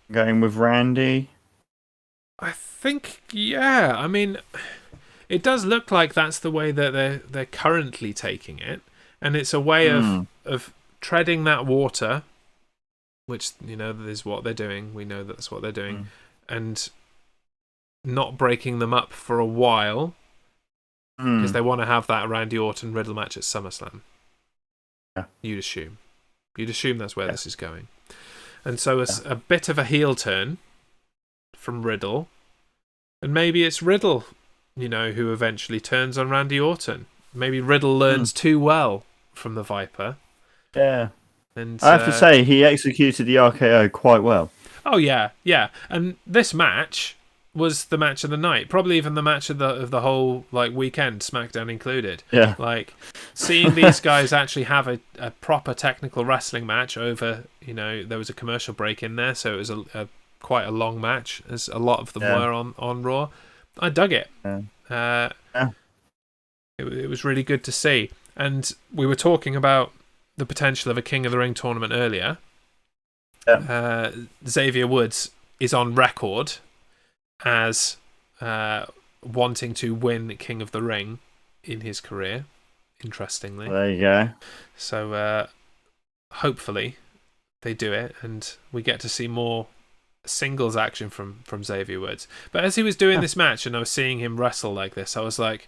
Going with Randy? I think, yeah. I mean, it does look like that's the way that they're currently taking it, and it's a way of treading that water, which, is what they're doing. We know that's what they're doing. And not breaking them up for a while, because they want to have that Randy Orton Riddle match at SummerSlam. Yeah. You'd assume that's where this is going. And so it's a bit of a heel turn from Riddle, and maybe it's Riddle, who eventually turns on Randy Orton. Maybe Riddle learns too well from the Viper. Yeah. And I have to say, he executed the RKO quite well. Oh yeah. And this match was the match of the night, probably even the match of the whole weekend, SmackDown included. Yeah. Seeing these guys actually have a proper technical wrestling match over, there was a commercial break in there, so it was quite a long match, as a lot of them were on Raw. I dug it. It was really good to see. And we were talking about the potential of a King of the Ring tournament earlier. Xavier Woods is on record as wanting to win King of the Ring in his career, interestingly. There you go. So hopefully they do it, and we get to see more singles action from Xavier Woods. But as he was doing this match and I was seeing him wrestle like this, I was like,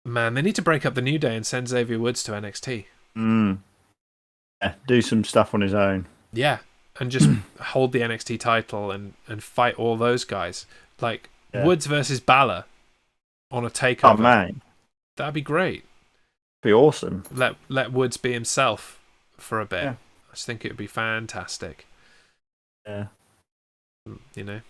man, they need to break up the New Day and send Xavier Woods to NXT. Yeah, do some stuff on his own. Yeah, and just hold the NXT title and fight all those guys. Woods versus Balor on a takeover. Oh, man. That'd be great. Be awesome. Let Woods be himself for a bit. Yeah. I just think it would be fantastic. Yeah. You know,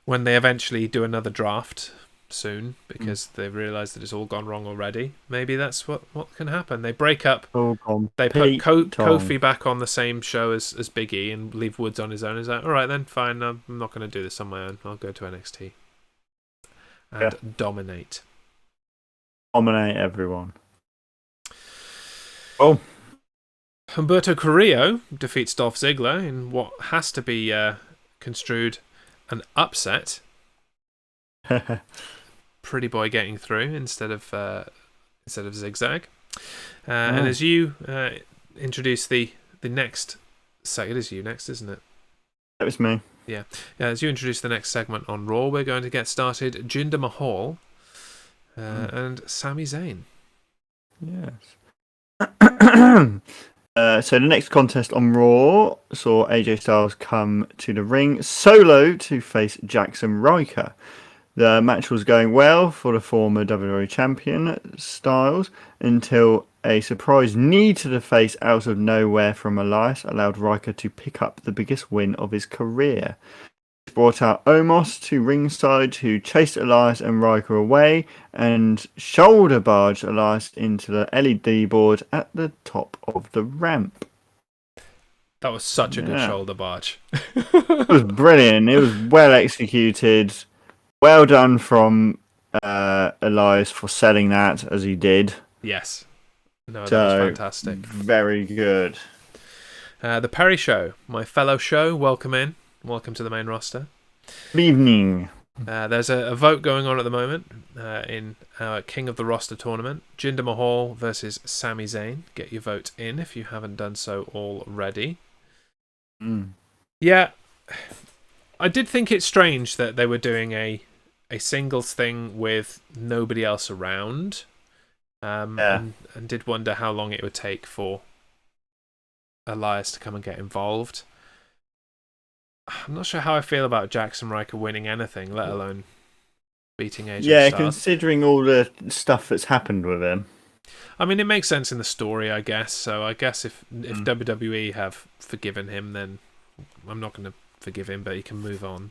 when they eventually do another draft soon, because they've realised that it's all gone wrong already. Maybe that's what can happen. They break up. They put Kofi back on the same show as Big E and leave Woods on his own. He's like, all right then, fine. I'm not going to do this on my own. I'll go to NXT and dominate. Dominate everyone. Oh. Humberto Carrillo defeats Dolph Ziggler in what has to be construed an upset. Pretty boy getting through instead of Zigzag. And as you introduce the next segment, it is you next, isn't it? That was me. Yeah. As you introduce the next segment on Raw, we're going to get started. Jinder Mahal and Sami Zayn. Yes. So the next contest on Raw saw AJ Styles come to the ring solo to face Jackson Ryker. The match was going well for the former WWE champion Styles until a surprise knee to the face out of nowhere from Elias allowed Ryker to pick up the biggest win of his career. He brought out Omos to ringside, who chased Elias and Ryker away and shoulder barged Elias into the LED board at the top of the ramp. That was such a good shoulder barge. It was brilliant. It was well executed. Well done from Elias for selling that as he did. Yes. No, that was fantastic. Very good. The Perry Show, my fellow show, welcome in. Welcome to the main roster. Good evening. There's a vote going on at the moment in our King of the Roster tournament. Jinder Mahal versus Sami Zayn. Get your vote in if you haven't done so already. Yeah, I did think it's strange that they were doing a singles thing with nobody else around. And did wonder how long it would take for Elias to come and get involved. I'm not sure how I feel about Jackson Ryker winning anything, let alone beating AJ Styles. Yeah, considering all the stuff that's happened with him. I mean, it makes sense in the story, I guess. So I guess if WWE have forgiven him, then I'm not going to forgive him, but he can move on.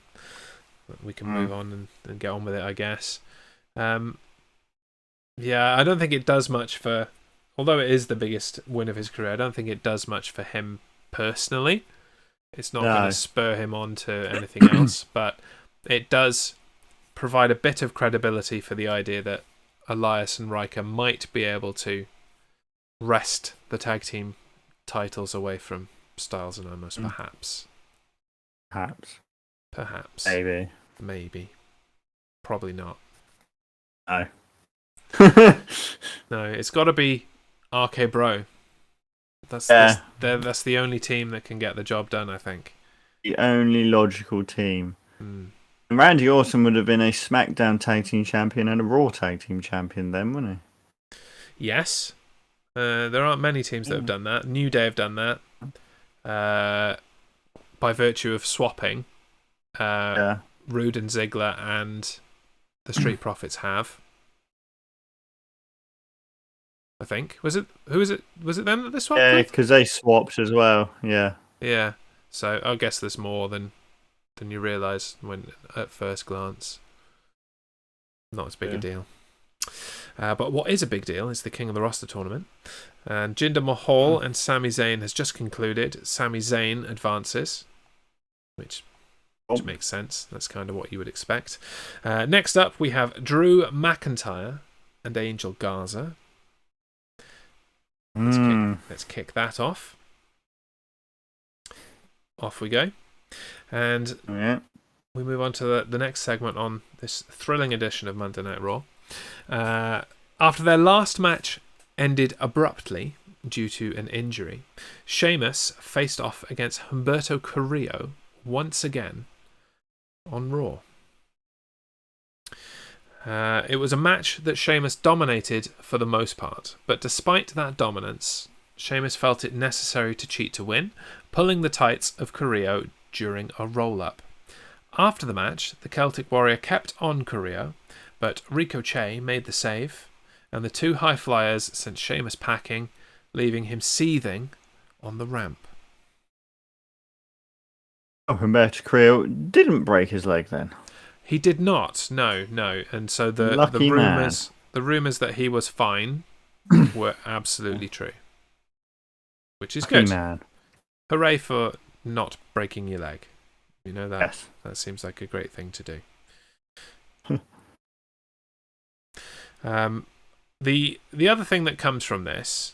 We can move on and get on with it, I guess. Yeah, I don't think it does much for... Although it is the biggest win of his career, I don't think it does much for him personally. It's not going to spur him on to anything else, but it does provide a bit of credibility for the idea that Elias and Ryker might be able to wrest the tag team titles away from Styles and Omos, perhaps. Perhaps. Maybe. Probably not. No. No, it's got to be RK Bro. That's the only team that can get the job done, I think. The only logical team. And Randy Orton would have been a SmackDown Tag Team Champion and a Raw Tag Team Champion then, wouldn't he? Yes. There aren't many teams that have done that. New Day have done that. By virtue of swapping. Rude and Ziggler and the Street Profits have. I think. Was it them that they swapped? Yeah, because they swapped as well. Yeah. Yeah. So I guess there's more than you realise when at first glance. Not as big a deal. But what is a big deal is the King of the Roster tournament. And Jinder Mahal and Sami Zayn has just concluded. Sami Zayn advances, which makes sense. That's kind of what you would expect. Next up, we have Drew McIntyre and Angel Garza. Let's kick that off. Off we go. And we move on to the next segment on this thrilling edition of Monday Night Raw. After their last match ended abruptly due to an injury, Sheamus faced off against Humberto Carrillo once again on Raw. It was a match that Sheamus dominated for the most part, but despite that dominance, Sheamus felt it necessary to cheat to win, pulling the tights of Carrillo during a roll-up. After the match, the Celtic Warrior kept on Carrillo, but Ricochet made the save, and the two high flyers sent Sheamus packing, leaving him seething on the ramp. Humberto Creo didn't break his leg then. He did not. No. And so the rumors that he was fine were absolutely true, which is Lucky good. Man. Hooray for not breaking your leg. You know that. Yes. That seems like a great thing to do. The other thing that comes from this,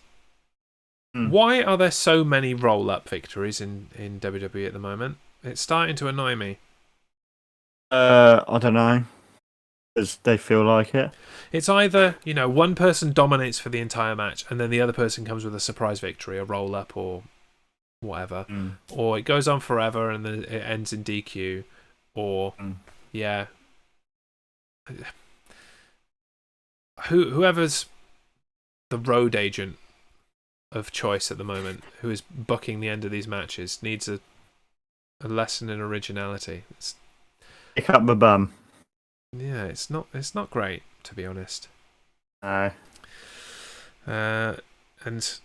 why are there so many roll-up victories in WWE at the moment? It's starting to annoy me. I don't know. Because they feel like it. It's either, one person dominates for the entire match and then the other person comes with a surprise victory, a roll-up or whatever. Or it goes on forever and then it ends in DQ. Or, whoever's the road agent of choice at the moment, who is booking the end of these matches, needs a lesson in originality. Pick up the bum. Yeah, it's not great, to be honest. No. And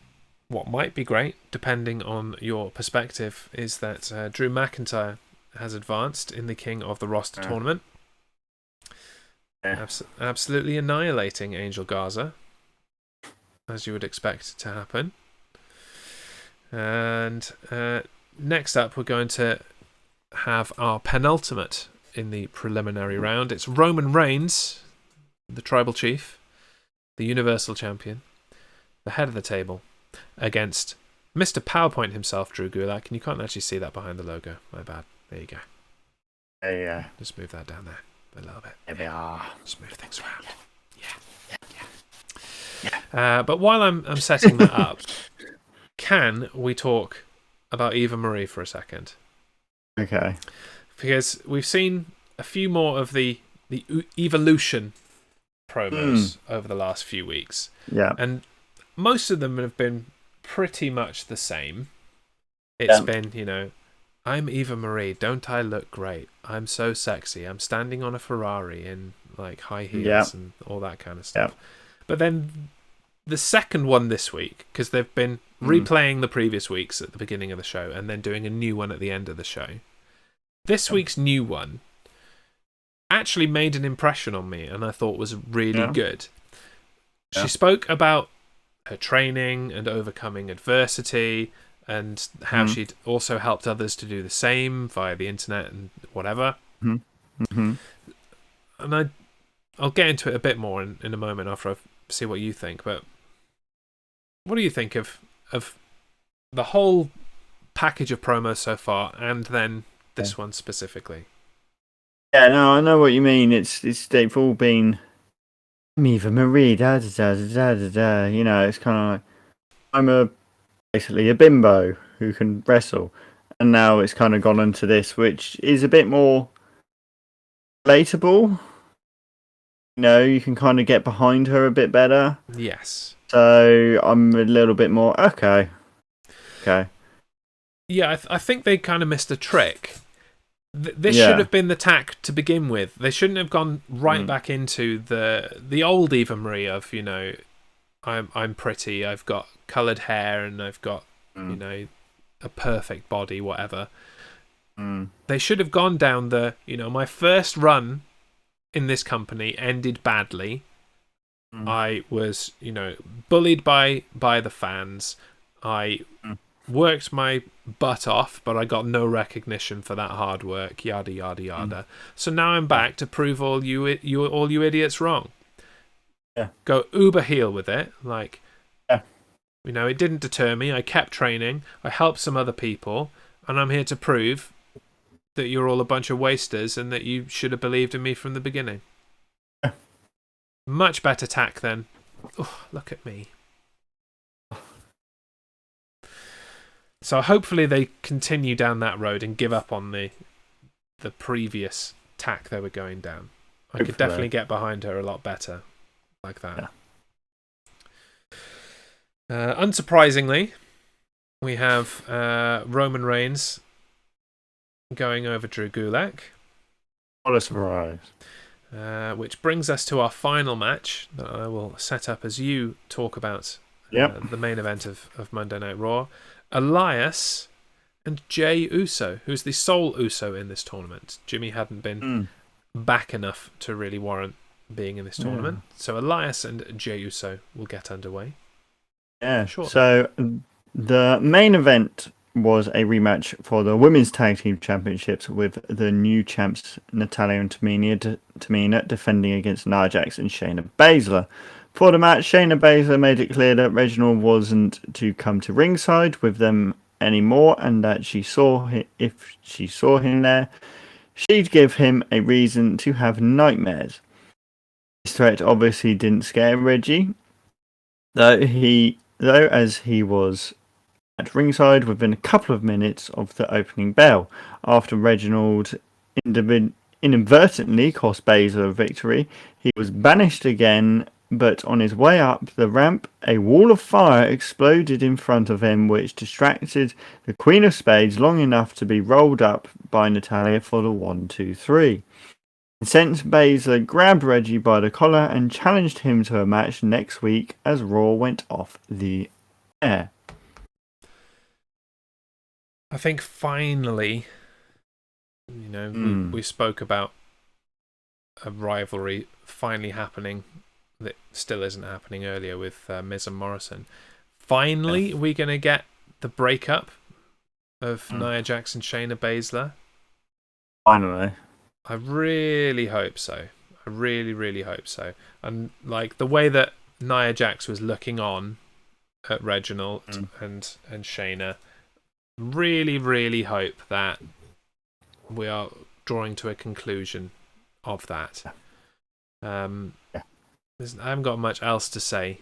what might be great, depending on your perspective, is that Drew McIntyre has advanced in the King of the Roster tournament. Absolutely annihilating Angel Garza, as you would expect to happen. And next up, we're going to have our penultimate in the preliminary round. It's Roman Reigns, the Tribal Chief, the Universal Champion, the head of the table, against Mr. PowerPoint himself, Drew Gulak. And you can't actually see that behind the logo. My bad. There you go. Yeah. Just move that down there a little bit. There we are. Just move things around. Yeah. But while I'm setting that up, can we talk about Eva Marie for a second? Okay. Because we've seen a few more of the Evolution promos over the last few weeks. Yeah. And most of them have been pretty much the same. It's been, I'm Eva Marie, don't I look great? I'm so sexy. I'm standing on a Ferrari in like high heels and all that kind of stuff. Yeah. But then the second one this week, because they've been replaying the previous weeks at the beginning of the show and then doing a new one at the end of the show. This week's new one actually made an impression on me and I thought was really good. Yeah. She spoke about her training and overcoming adversity and how she'd also helped others to do the same via the internet and whatever. And I'll get into it a bit more in a moment after I see what you think. But what do you think of the whole package of promos so far and then this one specifically? Yeah, no, I know what you mean. They've all been Eva Marie, da da da da da da. It's kind of like I'm basically a bimbo who can wrestle, and now it's kind of gone into this, which is a bit more relatable. You can kind of get behind her a bit better. Yes. So I'm a little bit more okay. Yeah, I think they kind of missed a trick. This should have been the tack to begin with. They shouldn't have gone right back into the old Eva Marie of I'm pretty, I've got coloured hair, and I've got a perfect body, whatever. They should have gone down my first run in this company ended badly. I was bullied by the fans. I worked my butt off, but I got no recognition for that hard work, yada yada yada. So now I'm back to prove all you idiots wrong. Go uber heel with it, it didn't deter me. I kept training, I helped some other people, and I'm here to prove that you're all a bunch of wasters and that you should have believed in me from the beginning. Much better tack than, look at me. So hopefully they continue down that road and give up on the previous tack they were going down. I could definitely get behind her a lot better like that. Unsurprisingly, we have Roman Reigns going over Drew Gulak. What a surprise. which brings us to our final match that I will set up as you talk about the main event of Monday Night Raw. Elias and Jey Uso, who's the sole Uso in this tournament. Jimmy hadn't been back enough to really warrant being in this tournament. So Elias and Jey Uso will get underway. Yeah, shortly. So the main event was a rematch for the Women's Tag Team Championships with the new champs Natalya and Tamina defending against Nia Jax and Shayna Baszler. For the match, Shayna Baszler made it clear that Reginald wasn't to come to ringside with them anymore, and that if she saw him there, she'd give him a reason to have nightmares. This threat obviously didn't scare Reggie, though as he was at ringside within a couple of minutes of the opening bell. After Reginald inadvertently cost Baszler a victory, he was banished again, but on his way up the ramp, a wall of fire exploded in front of him, which distracted the Queen of Spades long enough to be rolled up by Natalya for the 1-2-3. Since Baszler grabbed Reggie by the collar and challenged him to a match next week as Raw went off the air. I think finally, we spoke about a rivalry finally happening that still isn't happening earlier with Miz and Morrison. Finally, we're going to get the breakup of Nia Jax and Shayna Baszler. Finally. I really hope so. I really, really hope so. And like the way that Nia Jax was looking on at Reginald and Shayna, really, really hope that we are drawing to a conclusion of that. I haven't got much else to say.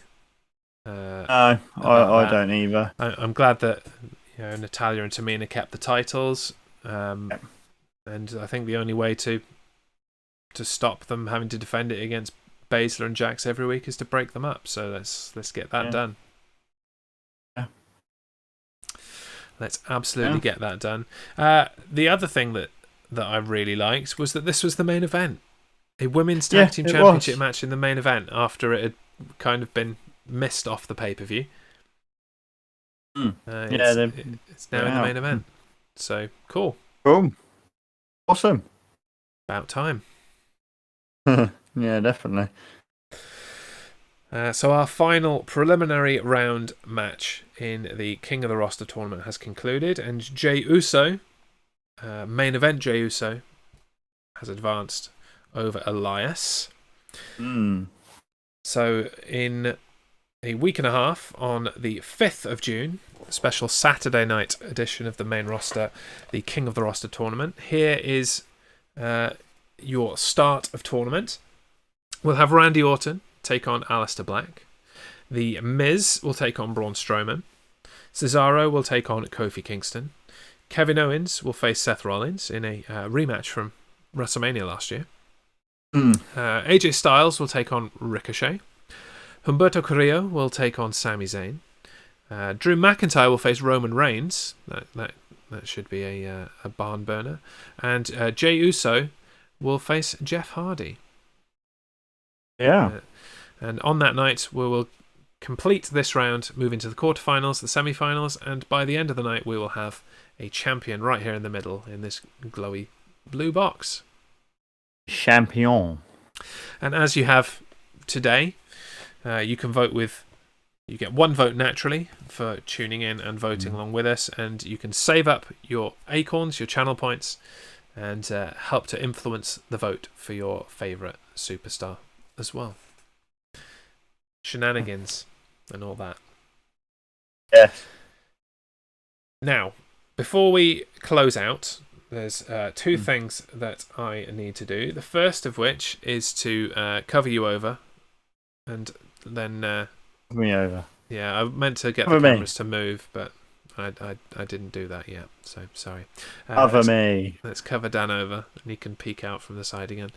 I don't either. I'm glad that Natalya and Tamina kept the titles, and I think the only way to stop them having to defend it against Baszler and Jax every week is to break them up. So let's get that done. Let's absolutely get that done. The other thing that I really liked was that this was the main event. A women's tag team championship match in the main event after it had kind of been missed off the pay-per-view. It's now in the main event. So, cool. Boom. Awesome. About time. Yeah, definitely. So our final preliminary round match in the King of the Roster tournament has concluded, and Jey Uso, main event Jey Uso, has advanced over Elias. So in a week and a half, on the 5th of June, a special Saturday night edition of the main roster, the King of the Roster tournament. Here is your start of tournament. We'll have Randy Orton take on Aleister Black. The Miz will take on Braun Strowman. Cesaro will take on Kofi Kingston. Kevin Owens will face Seth Rollins in a rematch from WrestleMania last year. AJ Styles will take on Ricochet. Humberto Carrillo will take on Sami Zayn. Drew McIntyre will face Roman Reigns. That should be a barn burner. And Jey Uso will face Jeff Hardy. Yeah. And on that night, we will complete this round, move into the quarterfinals, the semi-finals, and by the end of the night, we will have a champion right here in the middle in this glowy blue box. Champion. And as you have today, you can vote you get one vote naturally for tuning in and voting along with us, and you can save up your acorns, your channel points, and help to influence the vote for your favourite superstar as well. Shenanigans and all that. Yes. Now, before we close out, there's two things that I need to do. The first of which is to cover you over, and then cover me over. Yeah, I meant to get the cameras to move, but I didn't do that yet. So sorry. Cover me. Let's cover Dan over, and he can peek out from the side again.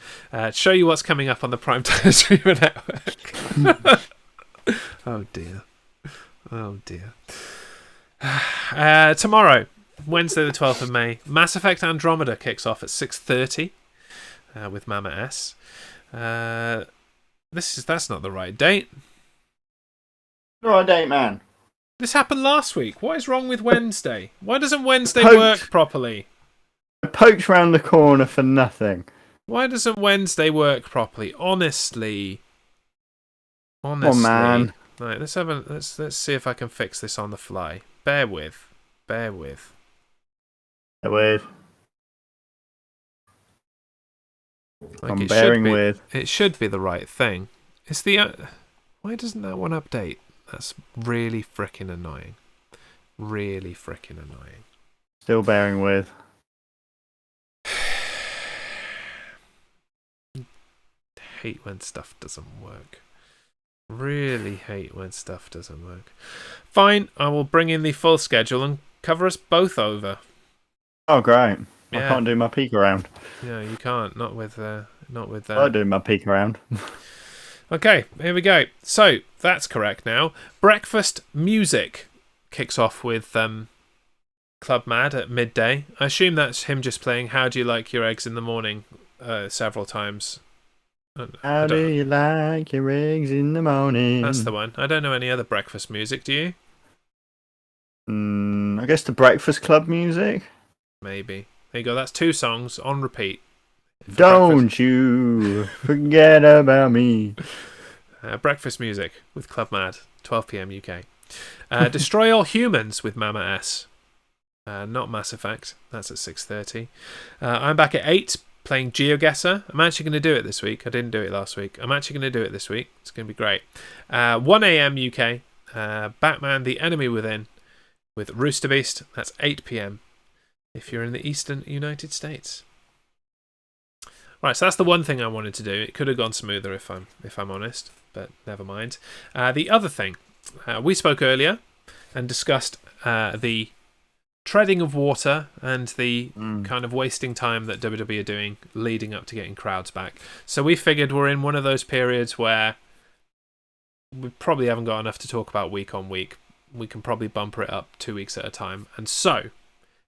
Show you what's coming up on the Primetime Streamer Network. Oh dear. Tomorrow, Wednesday the 12th of May, Mass Effect Andromeda kicks off at 6:30 with Mama S. That's not the right date. The right date, man. This happened last week. What is wrong with Wednesday? Why doesn't Wednesday work properly? I poked round the corner for nothing. Why doesn't Wednesday work properly? Honestly. Oh man. Right, let's see if I can fix this on the fly. Bear with. Like I'm bearing with. It should be the right thing. It's the. Why doesn't that one update? That's really frickin' annoying. Still bearing with. Hate when stuff doesn't work. Really hate when stuff doesn't work. Fine, I will bring in the full schedule and cover us both over. Oh, great. Yeah. I can't do my peek around. No, you can't. Not with that. I do my peek around. Okay, here we go. So, that's correct now. Breakfast music kicks off with Club Mad at midday. I assume that's him just playing How Do You Like Your Eggs in the Morning several times. How do you like your eggs in the morning? That's the one. I don't know any other breakfast music, do you? I guess the Breakfast Club music? Maybe. There you go, that's 2 songs on repeat. Don't you forget about me. Breakfast music with Club Mad, 12 p.m. UK. Destroy All Humans with Mama S. Not Mass Effect. That's at 6:30. I'm back at 8 playing GeoGuessr. I'm actually going to do it this week. I didn't do it last week. I'm actually going to do it this week. It's going to be great. 1 a.m. UK. Batman: The Enemy Within with Rooster Beast. That's 8 p.m. if you're in the eastern United States. Right, so that's the one thing I wanted to do. It could have gone smoother if I'm honest, but never mind. The other thing, we spoke earlier and discussed the treading of water and the kind of wasting time that WWE are doing leading up to getting crowds back. So we figured we're in one of those periods where we probably haven't got enough to talk about week on week. We can probably bumper it up 2 weeks at a time. And so,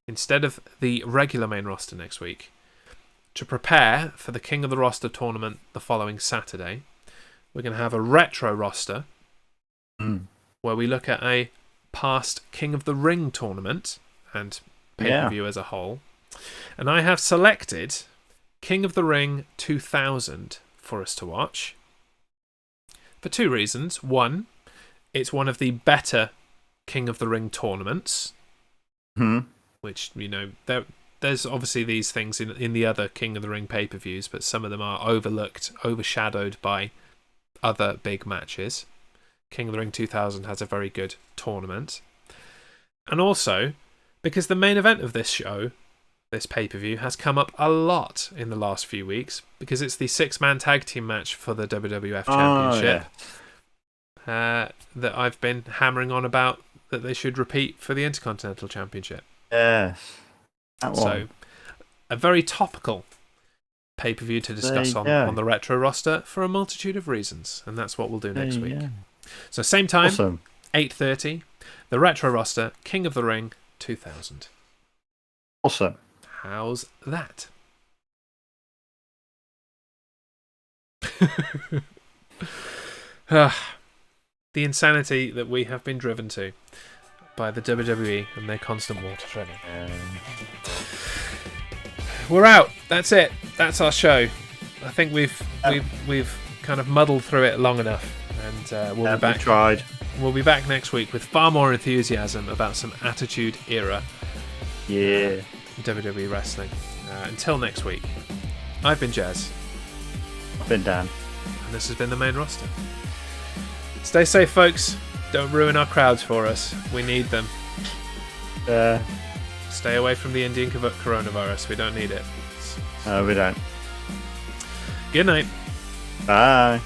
instead of the regular main roster next week, to prepare for the King of the Roster tournament the following Saturday, we're going to have a retro roster where we look at a past King of the Ring tournament and pay-per-view as a whole. And I have selected King of the Ring 2000 for us to watch for 2 reasons. One, it's one of the better King of the Ring tournaments, which, you know, there's obviously these things in the other King of the Ring pay-per-views, but some of them are overlooked, overshadowed by other big matches. King of the Ring 2000 has a very good tournament. And also, because the main event of this show, this pay-per-view, has come up a lot in the last few weeks, because it's the 6-man tag team match for the WWF Championship that I've been hammering on about that they should repeat for the Intercontinental Championship. Yes. So, a very topical pay-per-view to discuss on the retro roster for a multitude of reasons, and that's what we'll do next week. So same time, 8:30, the retro roster, King of the Ring 2000. Awesome. How's that? The insanity that we have been driven to by the WWE and their constant water treading. We're out. That's it. That's our show. I think we've kind of muddled through it long enough, and we'll be back. We'll be back next week with far more enthusiasm about some Attitude Era WWE wrestling. Until next week, I've been Jez. I've been Dan. And this has been the main roster. Stay safe, folks. Don't ruin our crowds for us. We need them. Stay away from the Indian coronavirus. We don't need it. We don't. Good night. Bye.